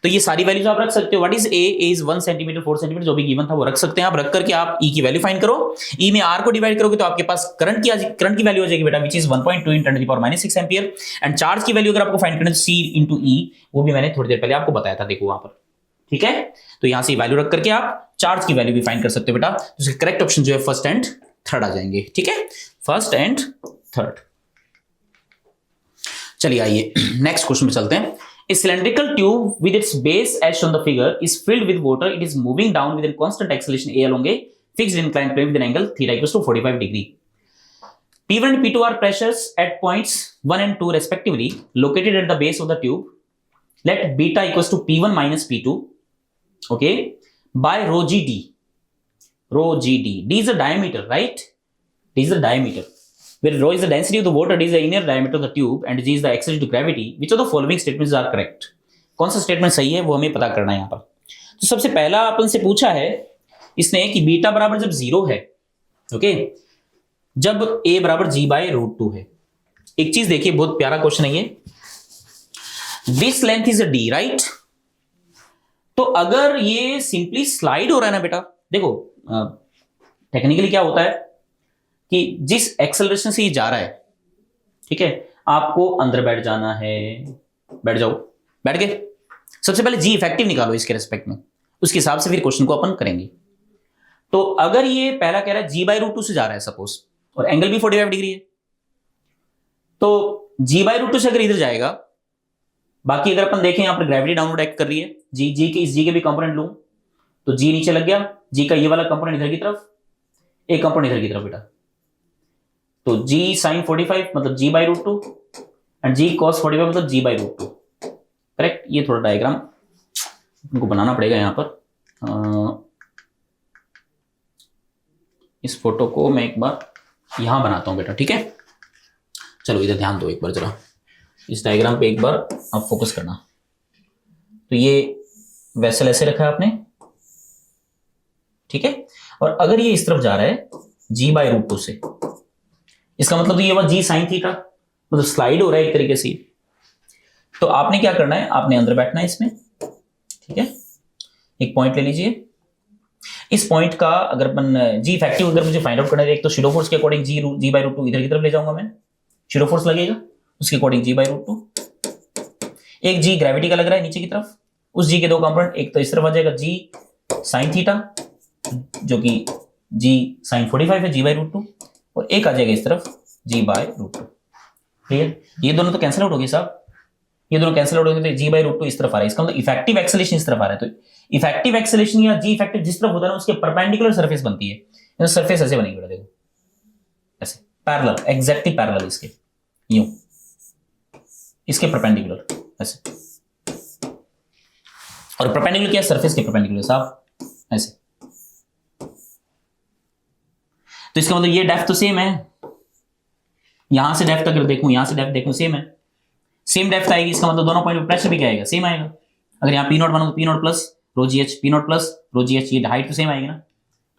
तो ये सारी वैल्यूज आप रख सकते हो, what is A is 1 centimetre 4 centimetre जो भी गिवन था वो रख सकते हैं आप, रख करके आप ई की वैल्यू फाइंड करो, ई में आर को डिवाइड करोगे तो आपके पास करंट की वैल्यू आ जाएगी बेटा which is 1.2 × 10⁻⁻⁶ ampere, and charge की वैल्यू अगर आपको फाइंड करना है सी इंटू ई, वो भी मैंने थोड़ी देर पहले आपको बताया था, देखो वहां पर, ठीक है। तो यहां से वैल्यू रख करके आप चार्ज की वैल्यू भी फाइंड कर सकते हो बेटा, तो इसका करेक्ट ऑप्शन जो है फर्स्ट एंड थर्ड आ जाएंगे, ठीक है, फर्स्ट एंड थर्ड। चलिए आइए नेक्स्ट क्वेश्चन में चलते हैं। A cylindrical tube with its base as shown on the figure is filled with water. It is moving down with a constant acceleration a along a fixed inclined plane with an angle theta equals to 45 degree. P1 and P2 are pressures at points 1 and 2 respectively located at the base of the tube. Let beta equals to P1 minus P2, okay, by rho GD. Rho GD. D is the diameter, right? D is the diameter. Where rho is the density of the water, d is the inner diameter of the tube, and g is the acceleration to gravity. Which of the following statements are correct? कौन सा स्टेटमेंट सही है वो हमें पता करना है यहाँ पर। तो सबसे पहला अपन से पूछा है इसने कि बीटा बराबर जब 0 है, ओके, जब a बराबर g बाय √2 है। एक चीज देखिए, बहुत प्यारा क्वेश्चन है ये, this length is a d, right. तो अगर ये सिंपली स्लाइड हो रहा है ना बेटा, देखो टेक्निकली क्या होता है कि जिस एक्सेलरेशन से ये जा रहा है, ठीक है, आपको अंदर बैठ जाना है, बैठ जाओ, बैठ गए, सबसे पहले जी इफेक्टिव निकालो इसके रेस्पेक्ट में, उसके हिसाब से फिर क्वेश्चन को अपन करेंगे। तो अगर ये पहला कह रहा है जी बाय √2 से जा रहा है सपोज, और एंगल भी 45 डिग्री है, तो जी बाय √2 से अगर इधर जाएगा, बाकी अगर अपन देखें यहां पर ग्रेविटी डाउनवर्ड एक्ट कर रही है, जी के भी कंपोनेंट लूं तो जी नीचे लग गया, जी का ये वाला कंपोनेंट इधर की तरफ, एक कंपोनेंट इधर की तरफ बेटा, तो जी साइन 45 मतलब g by root two and g cos 45 मतलब g by root two. Correct. ये थोड़ा डायग्राम उनको बनाना पड़ेगा यहां पर। इस फोटो को मैं एक बार यहां बनाता हूं बेटा, ठीक है। चलो इधर ध्यान दो एक बार जरा, इस डायग्राम पे एक बार आप फोकस करना। तो ये वेसल ऐसे रखा है आपने, ठीक है, और अगर ये इस तरफ जा रहा है जी बाई रूट टू से, इसका मतलब तो ये हुआ जी साइन थीटा, मतलब स्लाइड हो रहा है एक तरीके से। तो आपने क्या करना है, आपने अंदर बैठना है इसमें, ठीक है। एक पॉइंट ले लीजिए, इस पॉइंट का अगर अपन जी इफेक्टिव अगर मुझे फाइंड आउट करना है, एक तो शिरो फोर्स के according G by root two इधर की तरफ ले जाऊंगा मैं, शिरो फोर्स लगेगा उसके according G by root two. एक जी ग्रेविटी का लग रहा है नीचे की तरफ, उस जी के दो कंपोनेंट, एक तो इस तरफ आ जाएगा जी साइन थीटा जो कि जी साइन 45 है जी बाई रूट टू, और एक आ जाएगा इस तरफ जी बाई रूट टू। क्लियर। ये दोनों तो कैंसिल आउट हो गए साहब, ये दोनों कैंसिल आउट हो गए, तो जी बाई रूट टू इस तरफ आ रहा है, इसका मतलब इफेक्टिव एक्सेलेरेशन इस तरफ आ रहा है। तो इफेक्टिव एक्सेलेरेशन या जी इफेक्टिव जिस तरफ होता है ना उसके परपेंडिकुलर सरफेस बनती है। सरफेस ऐसे बनेगी बेटा, देखो ऐसे पैरेलल, एग्जैक्टली पैरेलल इसके, यूं इसके परपेंडिकुलर ऐसे, और परपेंडिकुलर क्या है, सरफेस के परपेंडिकुलर साहब ऐसे। तो इसका मतलब ये डेप्थ तो सेम है, यहां से डेप्थ अगर देखूं, यहां से डेप्थ देखूं सेम है, सेम डेप्थ आएगी, इसका मतलब दोनों पॉइंट पे प्रेशर भी क्या आएगा, सेम आएगा। अगर यहाँ पी नॉट बनाओ तो P not plus row ji H, P not plus row ji H, ये हाइट तो सेम आएगी ना,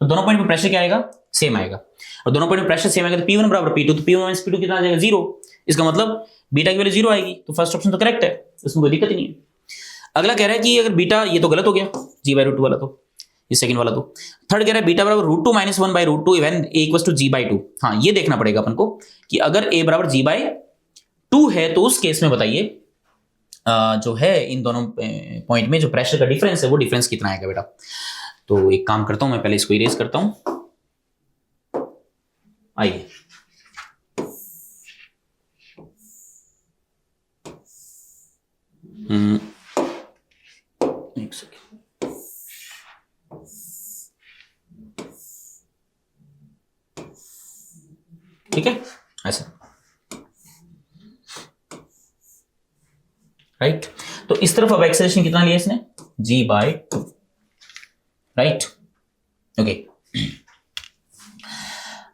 तो दोनों पॉइंट पे प्रेशर क्या आएगा, सेम आएगा। और दोनों पॉइंट पे प्रेशर सेम आएगा तो पी वन बराबर पी टू, तो P one minus P two कितना आ जाएगा, जीरो। इसका मतलब बीटा की वैल्यू जीरो आएगी, तो फर्स्ट ऑप्शन तो करेक्ट है, इसमें कोई दिक्कत ही नहीं है। अगला कह रहा है कि अगर बीटा, ये तो गलत हो गया जी बाई रूट टू वाला, तो ये सेकंड वाला। तो थर्ड कह रहा है बीटा बराबर root two minus one by root two even A equals to G by two. हाँ ये देखना पड़ेगा अपन को कि अगर ए बराबर जी बाई टू है तो उस केस में बताइए जो है इन दोनों पॉइंट में जो प्रेशर का डिफरेंस है वो डिफरेंस कितना आएगा बेटा। तो एक काम करता हूं मैं, पहले इसको इरेज करता हूं, आइए एक सेकेंड, ठीक है ऐसा, राइट। तो इस तरफ अब एक्सेलरेशन कितना लिया इसने, जी बाई टू, राइट, ओके।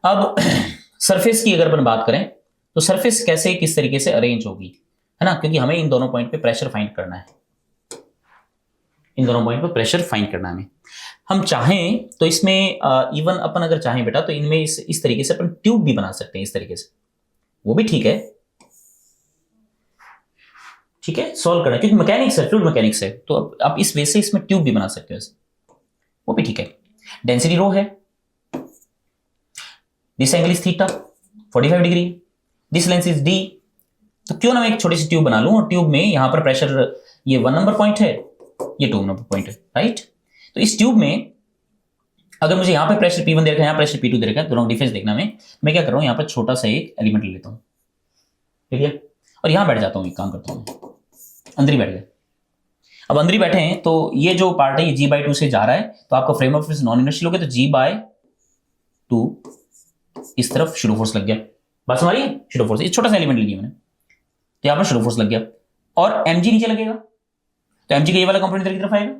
अब सरफेस की अगर अपन बात करें तो सरफेस कैसे किस तरीके से अरेंज होगी, है ना, क्योंकि हमें इन दोनों पॉइंट पे प्रेशर फाइंड करना है, इन दोनों पॉइंट पे प्रेशर फाइंड करना है हमें। हम चाहें तो इसमें इवन अपन अगर चाहें बेटा तो इनमें इस तरीके से अपन ट्यूब भी बना सकते हैं, इस तरीके से, वो भी ठीक है, ठीक है, सॉल्व करना, क्योंकि मैकेनिक्स है, फ्लूइड मैकेनिक्स है, तो आप इस वे से इसमें ट्यूब भी बना सकते हो, वो भी ठीक है। डेंसिटी रो है, this angle is theta 45 degree, this length is D, तो क्यों ना मैं एक छोटी सी ट्यूब बना लूं, और ट्यूब में यहां पर प्रेशर ये 1 नंबर पॉइंट है, ये 2 नंबर पॉइंट है, राइट। तो इस ट्यूब में अगर मुझे यहां पे प्रेशर P1 दे रखा है, यहां प्रेशर P2 दे रखा है, दोनों डिफरेंस देखना मैं क्या कर रहा हूं, यहां पर छोटा सा एक एलिमेंट ले लेता हूं, ठीक है, और यहां बैठ जाता हूं, एक काम करता हूं, अंदर ही बैठ गए। अब अंदर ही बैठे हैं तो ये जो पार्ट है ये जी बाई टू से जा रहा है, तो आपका frame of reference non inertial हो गया, तो जी बाई टू इस तरफ शिरो फोर्स लग गया, बात समझ रही है, शिरो फोर्स, ये छोटा सा एलिमेंट ले लिया मैंने, तो यहां पर शिरो फोर्स लग गया, और mg नीचे लगेगा, तो mg का ये वाला कंपोनेंट इधर की तरफ आएगा,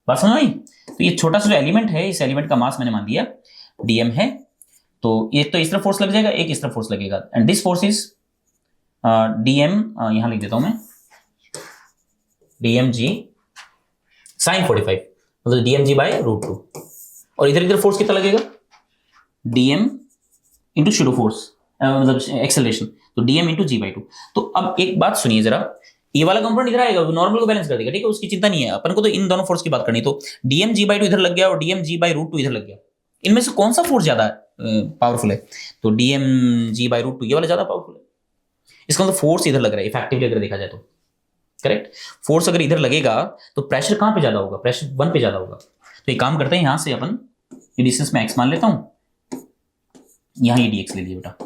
बात समझ आई। तो ये छोटा सा जो एलिमेंट है, इस एलिमेंट का मास मैंने मान दिया dm है, तो ये तो इस तरफ फोर्स लग जाएगा, एक इस तरफ फोर्स लगेगा, and this force is dm, यहां लिख देता हूं मैं, dmg साइन 45 मतलब dmg बाय रूट टू, और इधर फोर्स कितना लगेगा, dm इंटू शिरो फोर्स मतलब एक्सेलरेशन, तो dm into G by two. तो अब एक बात सुनिए जरा, ये वाला कंपोनेंट इधर आएगा, नॉर्मल को बैलेंस कर देगा, ठीक है, उसकी चिंता नहीं है, अपन को तो इन दोनों फोर्स की बात करनी, तो डीएम जी बाई टू इधर लग गया और DM G by root two इधर लग गया, इनमें से कौन सा फोर्स ज्यादा पावरफुल है, तो DM G by root two ये वाला ज्यादा पावरफुल है, इसका मतलब फोर्स इधर लग रहा है इफेक्टिवली अगर देखा जाए तो, करेक्ट। फोर्स अगर इधर लगेगा तो प्रेशर कहां पे ज्यादा होगा, प्रेशर 1 पे ज्यादा होगा। तो एक काम करते हैं, यहां से अपन डिस्टेंस में x मान लेता हूं, यहां ये dx ले लिया बेटा,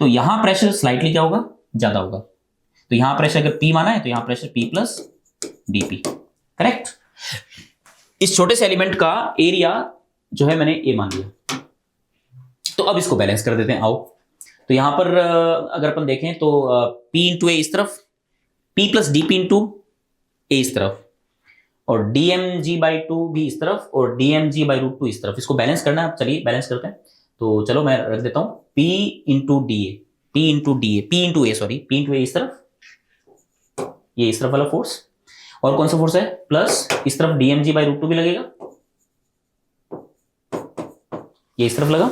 तो यहां प्रेशर स्लाइटली क्या होगा, ज्यादा होगा, तो यहां प्रेशर अगर P माना है तो यहां pressure P plus dP, correct. इस छोटे से एलिमेंट का एरिया जो है मैंने ए मान लिया। तो अब इसको बैलेंस कर देते हैं, आओ। तो यहां पर अगर अपन देखें तो P इंटू ए इस तरफ, P plus d P into A इस तरफ, और DMG/2 भी इस तरफ, और DMG/√2 इस तरफ। इसको बैलेंस करना है। चलिए बैलेंस करते हैं। तो चलो मैं रख देता हूं P into d A, P into d A, P into A, sorry P into A इस तरफ, ये इस तरफ वाला फोर्स, और कौन सा फोर्स है प्लस इस तरफ DMG/√2 भी लगेगा, ये इस तरफ लगा,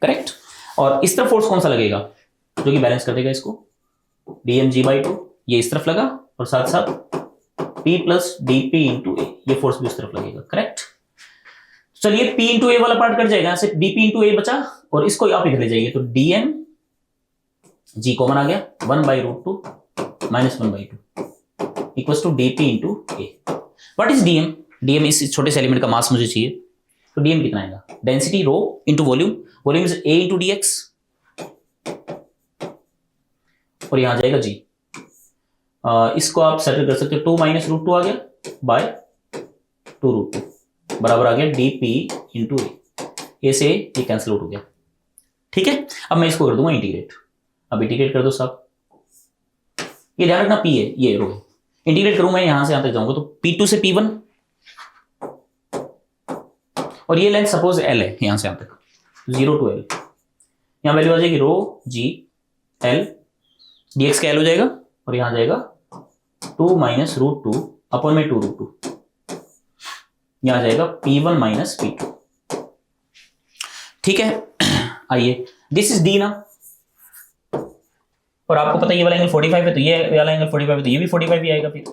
करेक्ट। और इस तरफ फोर्स कौन सा लगेगा जो कि बैलेंस कर देगा इसको, DMG/2, ये इस तरफ लगा, और साथ साथ P प्लस DP इंटू ए, ये फोर्स भी उस तरफ लगेगा, करेक्ट। चलिए P इंटू ए वाला पार्ट कट जाएगा, यहां से DP इंटू ए बचा, और इसको आप इधर ले जाइए तो DMG कॉमन आ गया, 1/√2 minus 1/2 equals to DP into A. What is DM? DM इस छोटे से एलिमेंट का मास मुझे चाहिए, तो DM कितना आएगा, density rho into volume, volume is A into dx, और यहां जाएगा G। इसको आप सेटल कर सकते हो, 2 माइनस √2 आ गया बाय 2√2 बराबर आ गया DP इंटू ए से ये कैंसिल आउट हो गया, ठीक है। अब मैं इसको कर दूंगा इंटीग्रेट। अब इंटीग्रेट कर दो साहब, ये ध्यान रखना P है, ये रो है। इंटीग्रेट करूं मैं यहां से यहां तक जाऊंगा तो P2 से P1, और ये लेंथ सपोज L है, यहां से यहां तक 0 to L, यहां वैल्यू आ जाएगी रो G L, dx का L हो जाएगा, और यहां जाएगा 2 माइनस √2 अपॉन में 2√2, यहां जाएगा P1 माइनस P2, ठीक है। आइए, दिस इज D ना, और आपको पता है ये वाला एंगल 45 है, तो ये वाला एंगल 45 है, तो ये भी 45 ही आएगा फिर।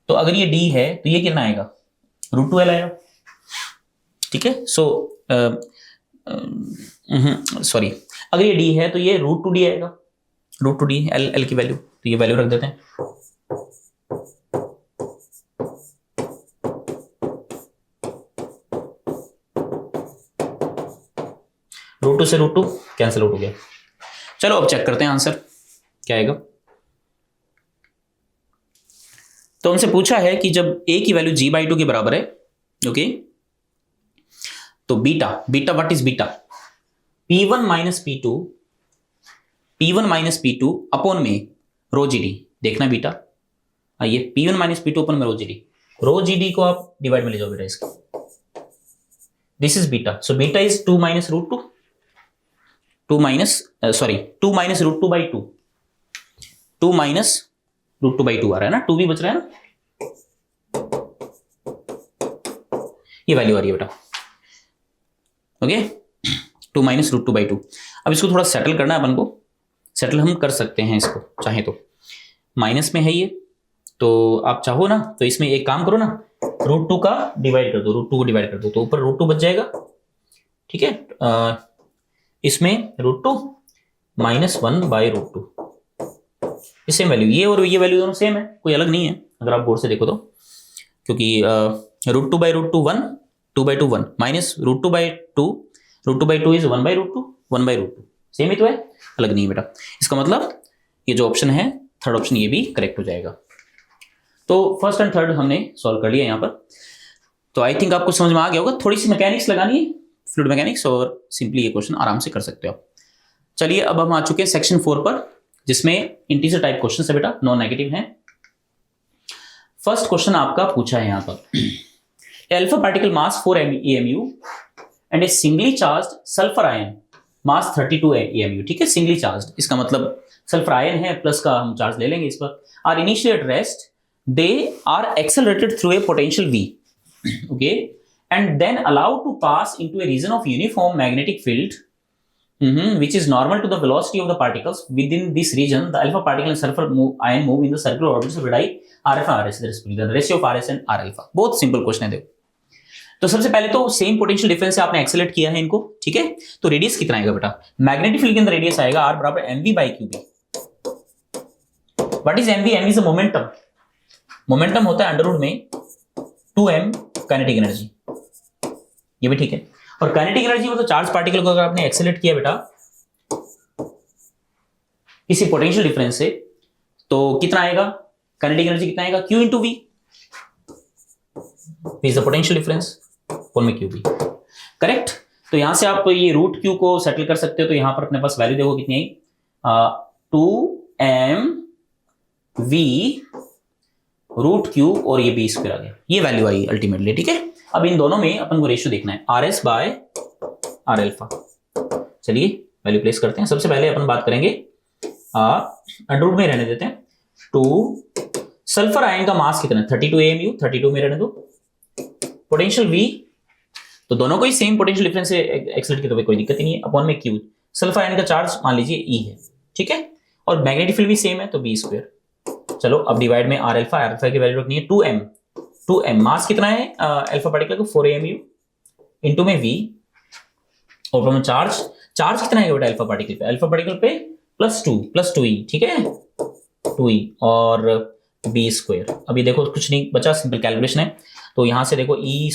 तो अगर ये D है तो ये कितना आएगा, √2L आएगा, ठीक है। सो सॉरी, अगर ये D है तो ये √2D आएगा, √2D L की वैल्यू, तो ये वैल्यू रख देते हैं। √2 से √2 कैंसिल आउट हो गया। चलो अब चेक करते हैं आंसर क्या आएगा। तो हमसे पूछा है कि जब a की वैल्यू G/2 के बराबर है, ओके, तो beta what is beta, P1 minus P2 upon में रो GD, देखना बीटा, आइए P1 माइनस P2 अपॉन में रो GD, रो GD को आप डिवाइड में ले जाओ बेटा इसको, this is beta, so beta is 2 minus √2, 2 minus √2/2, 2 minus √2/2 आ रहा है ना, 2 भी बच रहा है ना, ये वैल्यू आ रही है बेटा, ओके, 2 माइनस √2/2। अब इसको थोड़ा सेटल करना है अपन को, सेटल हम कर सकते हैं इसको चाहे तो, माइनस में है ये, तो आप चाहो ना तो इसमें एक काम करो ना, √2 का डिवाइड कर दो, √2 को डिवाइड कर दो, तो ऊपर √2 बच जाएगा, ठीक है। इसमें √2 माइनस 1/√2, सेम वैल्यू, ये और ये वैल्यू दोनों सेम है, कोई अलग नहीं है अगर आप गौर से देखो तो, क्योंकि √2/√2 1, 2/2 1, माइनस √2/2 इज 1/√2, 1/√2, सेम ही तो है, अलग नहीं है बेटा। इसका मतलब ये जो ऑप्शन है थर्ड ऑप्शन, ये भी करेक्ट हो जाएगा। तो फर्स्ट एंड थर्ड हमने सॉल्व कर लिया यहाँ पर। तो आई थिंक आपको समझ में आ गया होगा, थोड़ी सी मैकेनिक्स लगानी है, फ्लूइड मैकेनिक्स, और सिंपली ये क्वेश्चन आराम से कर सकते हो आप। चलिए अब हम आ चुके हैं सेक्शन 4 पर, जिसमें इंटीजर टाइप क्वेश्चन है बेटा, नॉन नेगेटिव है। फर्स्ट क्वेश्चन आपका पूछा है यहाँ पर, alpha particle mass 4 AMU and A singly charged sulphur ion mass 32 AMU, ठीक है, सिंगली चार्ज्ड, इसका मतलब सल्फर आयन है, प्लस का हम चार्ज ले लेंगे इस पर, are initially at rest, they are accelerated through a potential V, okay, and then allowed to pass into a region of uniform magnetic field, which is normal to the velocity of the particles. Within this region, the alpha particle and sulfur ion move in the circular orbits of radii RF and RS, the ratio of RS and R alpha. बहुत सिंपल क्वेश्चन है देखो। तो सबसे पहले तो सेम पोटेंशियल डिफरेंस से आपने एक्सेलरेट किया है इनको, ठीक है। तो रेडियस कितना आएगा बेटा, मैग्नेटिक फील्ड के अंदर रेडियस आएगा R बराबर mv/qb। What is mv? mv is a momentum, momentum होता है अंडरवुड में 2m काइनेटिक एनर्जी, ये भी ठीक है। और काइनेटिक एनर्जी मतलब चार्ज पार्टिकल को अगर आपने एक्सेलरेट किया बेटा किसी पोटेंशियल डिफरेंस से, तो कितना आएगा, काइनेटिक एनर्जी कितना आएगा, Q into V, V is the potential difference upon में QB, करेक्ट। तो यहां से आप ये रूट Q को सेटल कर सकते हो। तो यहां पर अपने पास वैल्यू देखो कितनी आई, 2mv रूट Q और ये B स्क्वायर आ गया, ये वैल्यू आई अल्टीमेटली, ठीक है। अब इन दोनों में अपन को रेशियो देखना है RS बाय R अल्फा। चलिए वैल्यू प्लेस करते हैं। सबसे पहले अपन बात करेंगे अंडर रूट में रहने देते हैं। 2 सल्फर आयन का मास कितना है 32 AMU, 32 में रहने दो। पोटेंशियल V, तो दोनों को ही सेम पोटेंशियल डिफरेंस से एक्सलेट की, तो कोई दिक्कत ही नहीं है। अपॉन में Q, सल्फर आयन का चार्ज मान लीजिए E है, ठीक है, और मैग्नेटिक फील्ड भी सेम है तो B स्क्वायर। चलो अब डिवाइड में R अल्फा की वैल्यू रखनी है 2m मास कितना है अल्फा पार्टिकल को 4 AMU इंटू में V, और चार्ज कितना है बेटा अल्फा पार्टिकल पे प्लस 2e, ठीक है 2e और B स्क्वायर। अभी देखो कुछ नहीं बचा, सिंपल कैलकुलेशन है। तो यहां से देखो e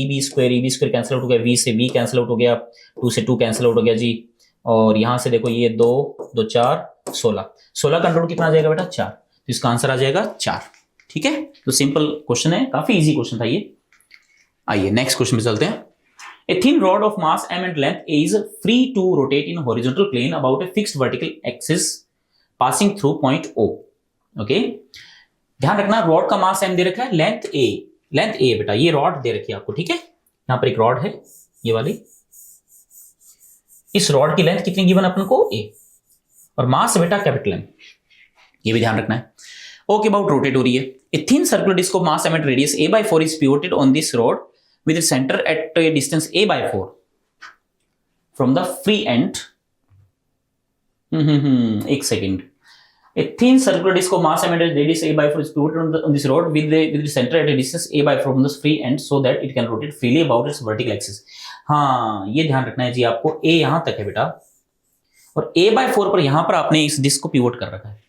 B square cancel out हो गया, V से V कैंसिल आउट हो गया, 2 से 2 कैंसिल आउट हो गया जी। और यहां से देखो ये 2 2 4 16 का अंडर कितना आ जाएगा बेटा 4, तो इसका आंसर आ जाएगा 4, ठीक है। तो सिंपल क्वेश्चन है, काफी इजी क्वेश्चन था ये। आइए नेक्स्ट क्वेश्चन पे चलते हैं। A thin rod of mass m and length A is free to rotate in horizontal plane about a fixed vertical axis passing through point O. Okay? ध्यान रखना रॉड का मास m दे रखा है, लेंथ a बेटा, ये रॉड दे रखी है आपको, ठीक है। यहां पर एक रॉड है ये वाली, इस रॉड की लेंथ कितनी गिवन अपन को a, और मास बेटा कैपिटल M, ये भी ध्यान रखना है। ओके, अबाउट रोटेट हो रही है। A thin circular disc of mass m and radius a by 4 is pivoted on this rod with the center at a distance a by 4 from the free end. एक second. A thin circular disc of mass m and radius a by 4 is pivoted on this rod with the center at a distance a by 4 from the free end so that it can rotate freely about its vertical axis. हाँ, ये ध्यान रखना है जी आपको, a यहां तक है बेटा, और a by 4 पर यहां पर आपने इस डिस्क को पिवोट कर रखा है।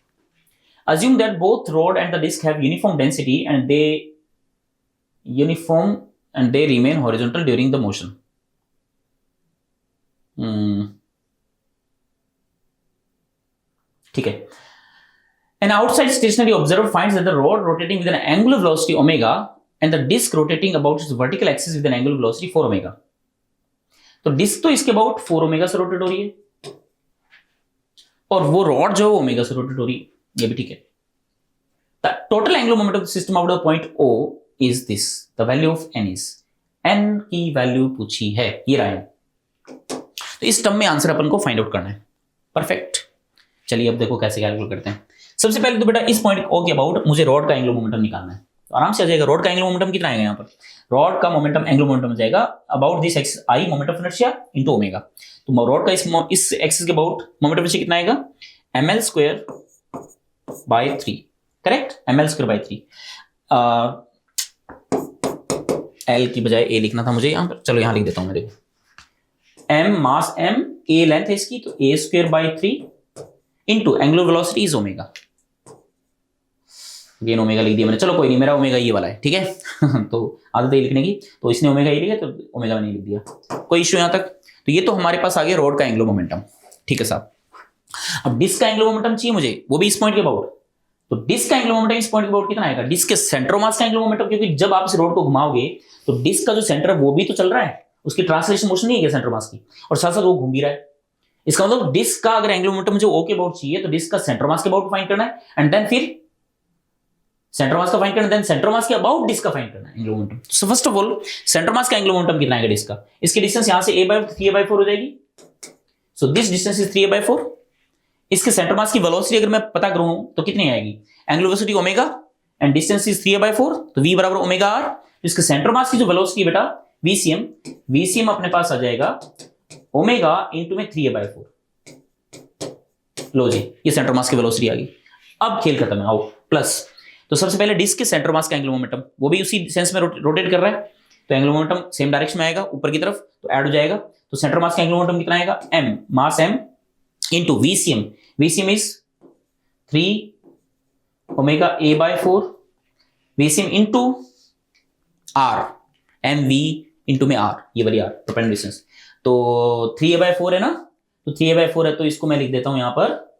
Assume that both rod and the disc have uniform density and they remain horizontal during the motion. ठीक है। An outside stationary observer finds that the rod rotating with an angular velocity omega and the disc rotating about its vertical axis with an angular velocity 4 omega. तो डिस्क तो इसके अबाउट 4 ओमेगा से रोटेट हो रही है और वो रॉड जो है ओमेगा से रोटेट हो रही है, ये भी ठीक है। The total angular moment of the system out of the point O is this. The value of n is, n की वैल्यू पूछी है, ये रहा है। तो इस टर्म में आंसर अपन को फाइंड आउट करना है। परफेक्ट, चलिए अब देखो कैसे कैलकुलेट करते हैं। सबसे पहले तो बेटा इस पॉइंट O के अबाउट मुझे रॉड का एंगुलर मोमेंटम निकालना है, तो आराम से आ जाएगा। रॉड का एंगुलर मोमेंटम कितना आएगा यहाँ पर, रॉड का मोमेंटम एंगुलर मोमेंटम आ जाएगा about this axis I moment of inertia into omega. तो रॉड का इस एक्सिस के अबाउट मोमेंट ऑफ इनर्शिया कितना आएगा ml square by 3, correct, ml square by 3। L की बजाय A लिखना था मुझे यहाँ पर, चलो यहाँ लिख देता हूँ मैं। देखो m mass m, A length है इसकी, तो a square by 3 into angular velocity is omega. Gain omega लिख दिया मैंने, चलो कोई नहीं, मेरा ओमेगा ये वाला है, ठीक है। तो आदत है लिखने की, तो इसने ओमेगा ये लिखा तो ओमेगा नहीं लिख दिया, कोई इश्यू यहाँ तक। तो ये तो हमारे पास आ गया रॉड का एंगुलर मोमेंटम, ठीक है साहब। अब डिस्क का एंगुलर मोमेंटम चाहिए मुझे, वो भी इस पॉइंट के अबाउट। तो डिस्क का एंगुलर मोमेंटम इस पॉइंट के अबाउट कितना आएगा, डिस्क के सेंटर मास का एंगुलर मोमेंटम, क्योंकि जब आप इस रॉड को घुमाओगे तो डिस्क का जो सेंटर है वो भी तो चल रहा है, उसकी ट्रांसलेशन मोशन नहीं है सेंटर मास की, और साथ साथ वो घूम भी रहा है। इसका मतलब डिस्क का अगर एंगुलर मोमेंटम मुझे ओ के अबाउट चाहिए तो डिस्क का सेंटर मास के अबाउट फाइंड करना है, एंड देन फिर सेंटर मास का फाइंड करना है, देन सेंटर मास के अबाउट डिस्क का फाइंड करना है angular momentum. So first of all centre mass का एंगुलर मोमेंटम कितना आएगा डिस्क का, इसकी डिस्टेंस यहां से a/3a/4 हो जाएगी। So this distance is 3a/4। इसके सेंटर मास की वेलोसिटी अगर मैं पता करूं तो कितनी आएगी, angular velocity omega and distance is 3a/4, तो v बराबर ओमेगा r। इसके सेंटर मास की जो वेलोसिटी बेटा vcm अपने पास आ जाएगा ओमेगा इंटू में 3a/4। लो जी, ये सेंटर मास की वेलोसिटी आ गई। अब खेल खत्म है, आओ प्लस। तो सबसे पहले डिस्क के सेंटर मास का एंगुलर मोमेंटम, वो भी उसी सेंस में रोटेट कर रहा है, तो एंगुलर मोमेंटम सेम डायरेक्शन में आएगा ऊपर की तरफ, तो ऐड हो जाएगा। तो सेंटर मास का एंगुलर मोमेंटम कितना आएगा, m mass m into vcm is 3 omega a/4 vcm into r, mv into में r, ये वाली r परपेंडिकुलर डिस्टेंस। तो 3a/4 है ना, तो 3a/4 है, तो इसको मैं लिख देता हूं यहां पर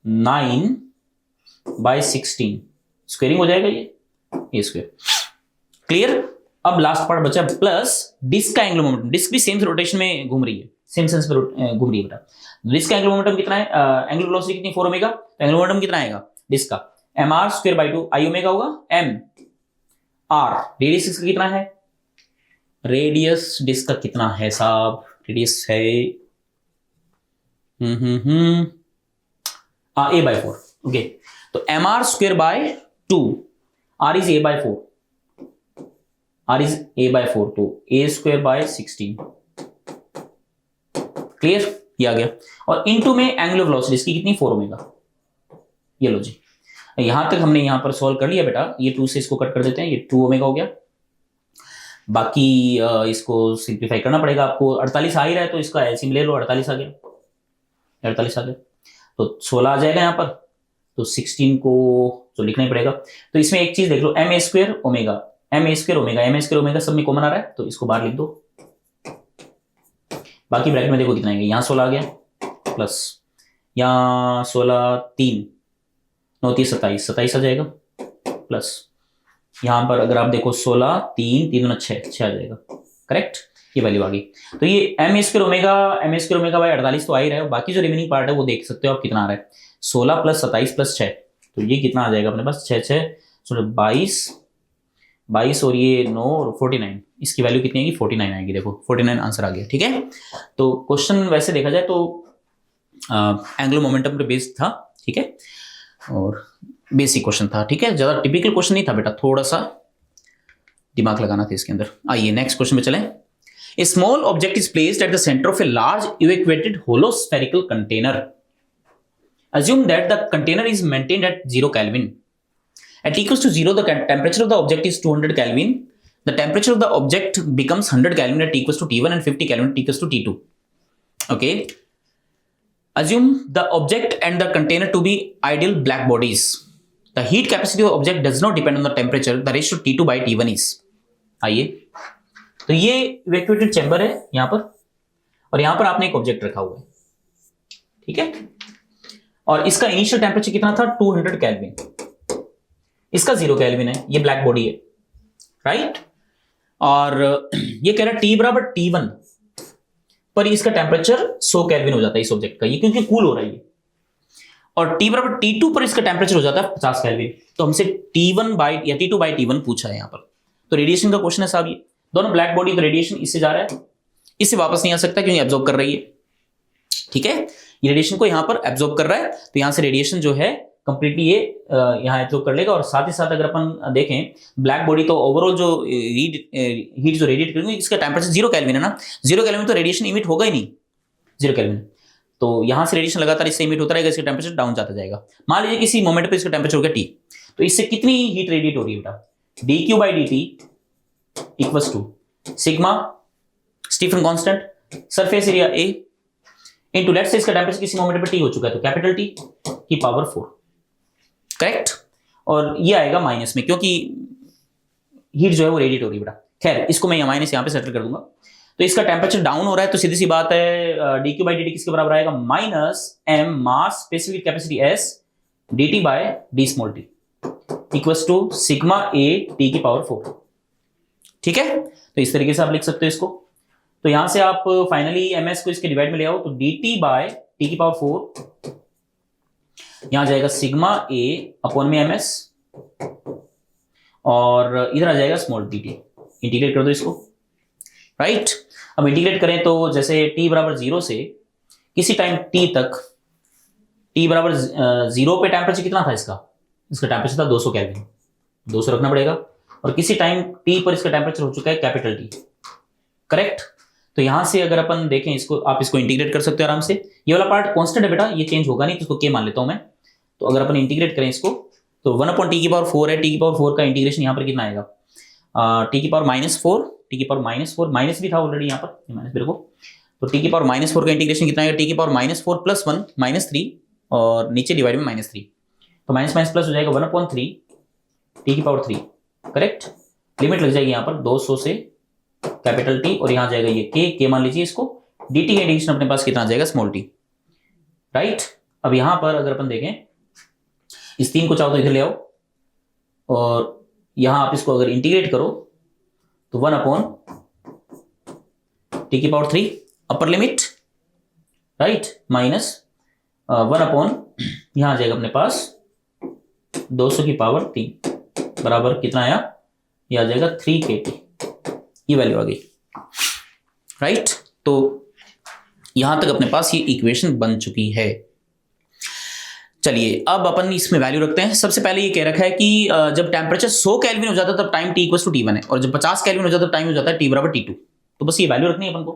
9/16, स्क्वेयरिंग हो जाएगा ये स्क्वेयर। क्लियर। अब लास्ट पार्ट बचा प्लस डिस्क का एंगुलर मोमेंटम। डिस्क भी सेम रोटेशन में घूम रही है, सेम सेंस में घूम रही है बेटा। डिस्क का एंगुलर मोमेंटम कितना है, एंगुलर वेलोसिटी कितनी 4 ओमेगा, तो एंगुलर मोमेंटम कितना आएगा डिस्क का, mr square by 2 I omega होगा m r। रेडियस इसका कितना है, रेडियस डिस्क का कितना है साहब, रेडियस है a बाय 4। ओके, तो mr square by 2, r is a by 4, r is a by 4, तो a स्क्वायर बाय 16। क्लियर, ये आ गया। और इनटू में एंगुलर वेलोसिटी इसकी कितनी 4 ओमेगा। ये लो जी, यहां तक हमने यहां पर सॉल्व कर लिया बेटा। ये 2 से इसको कट कर देते हैं, ये 2 ओमेगा हो गया। बाकी इसको सिंप्लीफाई करना पड़ेगा आपको। 48 आ ही रहा है तो इसका एलसीएम ले लो, 48 आ गया, 48 आ गया, तो 16 आ जाएगा यहां पर। तो 16 को तो लिखना ही पड़ेगा। तो इसमें एक चीज देख लो, m a square omega, m a square omega, m a square omega सब में कॉमन आ रहा है, तो इसको बाहर लिख दो। बाकी ब्रैकेट में देखो कितना आएगा, यहां 16 आ गया प्लस यहां 16, 3 9 3 27, 27 आ जाएगा प्लस यहां पर अगर आप देखो 16, 3 3 9 6 6 आ जाएगा। करेक्ट, ये वैल्यू आ गई। तो ये एम स्क्वायर ओमेगा बाय 48 तो आ ही रहा है। बाकी जो रिमेनिंग पार्ट है वो देख सकते हो आप कितना आ रहा है, 16 प्लस 27 प्लस 6, तो ये कितना आ जाएगा अपने पास 6 6 22 22 और ये 9 और 49, इसकी वैल्यू कितनी आएगी 49 आएगी। देखो 49 आंसर आ गया। ठीक है, तो क्वेश्चन वैसे देखा जाए तो एंगुलर मोमेंटम पे बेस्ड था। ठीक है, और बेसिक क्वेश्चन था। ठीक है, ज्यादा टिपिकल क्वेश्चन नहीं था बेटा, थोड़ा सा दिमाग लगाना था इसके अंदर। आइए नेक्स्ट क्वेश्चन पे चलें। A small object is placed at the centre of a large evacuated hollow spherical container. Assume that the container is maintained at 0 Kelvin. At equals to 0, the temperature of the object is 200 Kelvin. The temperature of the object becomes 100 Kelvin at equals to T1 and 50 Kelvin at equals to T2. Okay. Assume the object and the container to be ideal black bodies. The heat capacity of the object does not depend on the temperature. The ratio T2 by T1 is. आइए, तो ये इवैक्यूएटेड चैम्बर है यहाँ पर, और यहाँ पर आपने एक ऑब्जेक्ट रखा हुआ है। ठीक है, और इसका इनिशियल टेम्परेचर कितना था 200 केल्विन, इसका 0 केल्विन है, ये ब्लैक बॉडी है, राइट। और ये कह रहा है T बराबर T1 पर इसका टेम्परेचर 100 केल्विन हो जाता है इस ऑब्जेक्ट का, ये क्योंकि कूल हो रहा है ये। और T बराबर T2 पर इसका टेम्परेचर हो जाता है 50 केल्विन। तो हमसे T1 बाई या T2 बाई T1 पूछा है यहाँ पर। तो रेडिएशन का क्वेश्चन है साहब, ये दोनों ब्लैक बॉडी, तो रेडिएशन इससे जा रहा है, इससे वापस नहीं आ सकता क्योंकि एब्जॉर्ब कर रही है। ठीक है, ये रेडिएशन को यहां पर एब्जॉर्ब कर रहा है, तो यहां से रेडिएशन जो है कंप्लीटली ये यहां एब्जॉर्ब कर लेगा। और साथ ही साथ अगर अपन देखें ब्लैक बॉडी, तो ओवरऑल जो हीट जो रेडिएट करेंगे, इसका टेम्परेचर 0 केल्विन है ना, 0 केल्विन तो रेडिएशन इमिट होगा ही नहीं 0 केल्विन। तो यहां से रेडिएशन लगातार इससे इमिट होता रहेगा, इसका टेम्परेचर डाउन जाता जाएगा। मान लीजिए किसी मोमेंट पे इसका टेम्परेचर हो गया T, तो इससे कितनी हीट रेडिएट हो रही है बेटा, dq by dt equals to sigma Stefan constant surface area A into let's say इसका टेम्परेचर किसी मोमेंट पे T हो चुका है, तो कैपिटल T की पावर 4। करेक्ट, और ये आएगा माइनस में क्योंकि हीट जो है वो रेडिएट हो रही है बेटा। खैर, इसको मैं माइनस यहाँ पे सेटल कर दूंगा। तो इसका टेम्परेचर डाउन हो रहा है, तो सीधी सी बात है dq बाई dt किसके बराबर आएगा, minus m mass specific capacity S dt by d small t equals to sigma A T की पावर 4। ठीक है, तो इस तरीके से आप लिख सकते हो इसको। तो यहां से आप फाइनली ms को इसके डिवाइड में ले आओ, तो dt बाय t की पावर 4 यहां जाएगा सिग्मा A अपॉन में ms, और इधर आ जाएगा स्मॉल dt। इंटीग्रेट कर दो इसको, राइट। अब इंटीग्रेट करें तो जैसे t बराबर 0 से किसी टाइम t तक, t बराबर 0 पे टेम्परेचर कितना था इसका टेम्परेचर था 200 केल्विन, 200 रखना पड़ेगा। और किसी टाइम t पर इसका टेम्परेचर हो चुका है कैपिटल T। करेक्ट, तो यहां से अगर अपन देखें इसको, आप इसको इंटीग्रेट कर सकते हो आराम से। ये वाला पार्ट कांस्टेंट है बेटा, ये चेंज होगा नहीं, तो इसको k मान लेता हूं मैं। तो अगर अपन इंटीग्रेट करें इसको, तो 1 अपॉन t की पावर 4 है, t की पावर 4 का इंटीग्रेशन यहां पर कितना आएगा, t की पावर -4, t की पावर -4, माइनस भी था ऑलरेडी यहाँ पर, माइनस मेरे को। तो t की पावर -4 का इंटीग्रेशन कितना आएगा, t की पावर -4 प्लस 1 -3, और नीचे डिवाइड में -3, तो माइनस माइनस प्लस हो जाएगा 1 अपॉन 3 t की पावर 3। करेक्ट, लिमिट लग जाएगी यहाँ पर 200 से कैपिटल T, और यहाँ जाएगा ये k मान लीजिए इसको, dt का इंटीग्रेशन अपने पास कितना आ जाएगा स्मॉल t, राइट। अब यहाँ पर अगर अपन देखें इस 3 को चाहो तो इधर ले आओ, और यहाँ आप इसको अगर इंटीग्रेट करो तो 1/t³ upper limit, right, minus 1/, यहां आ जाएगा अपने पास 200³ बराबर कितना आया, ये आ जाएगा 3kT, ये वैल्यू आ गई, राइट। तो यहां तक अपने पास ये इक्वेशन बन चुकी है। चलिए अब अपन इसमें वैल्यू रखते हैं। सबसे पहले ये कह रखा है कि जब टेम्परेचर 100 केल्विन हो जाता है तब टाइम t = t1 है, और जब 50 केल्विन हो जाता है टाइम हो जाता है t = t2। तो बस ये वैल्यू रखनी है अपन को।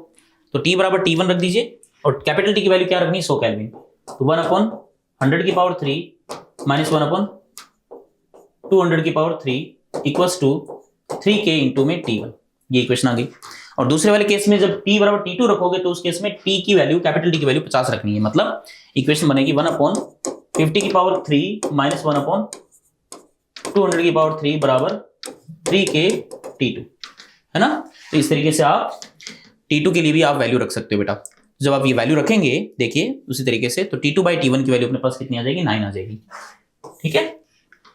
तो t = t1 रख दीजिए, और कैपिटल T की वैल्यू क्या रखनी है, 100 केल्विन। तो 1/100³ minus 1/200³ equals to 3k into में t1, ये इक्वेशन आ गई। और दूसरे वाले केस में जब t = t2 रखोगे तो उस केस में t की वैल्यू, कैपिटल T की वैल्यू 50 रखनी है, मतलब इक्वेशन बनेगी 1/50³ माइनस 1/200³ बराबर 3k t2, है ना। तो इस तरीके से आप t2 के लिए भी आप वैल्यू रख सकते हो बेटा। जब आप ये वैल्यू रखेंगे देखिए उसी तरीके से, तो t2/t1 की वैल्यू अपने पास कितनी आ जाएगी, 9 आ जाएगी, ठीक है।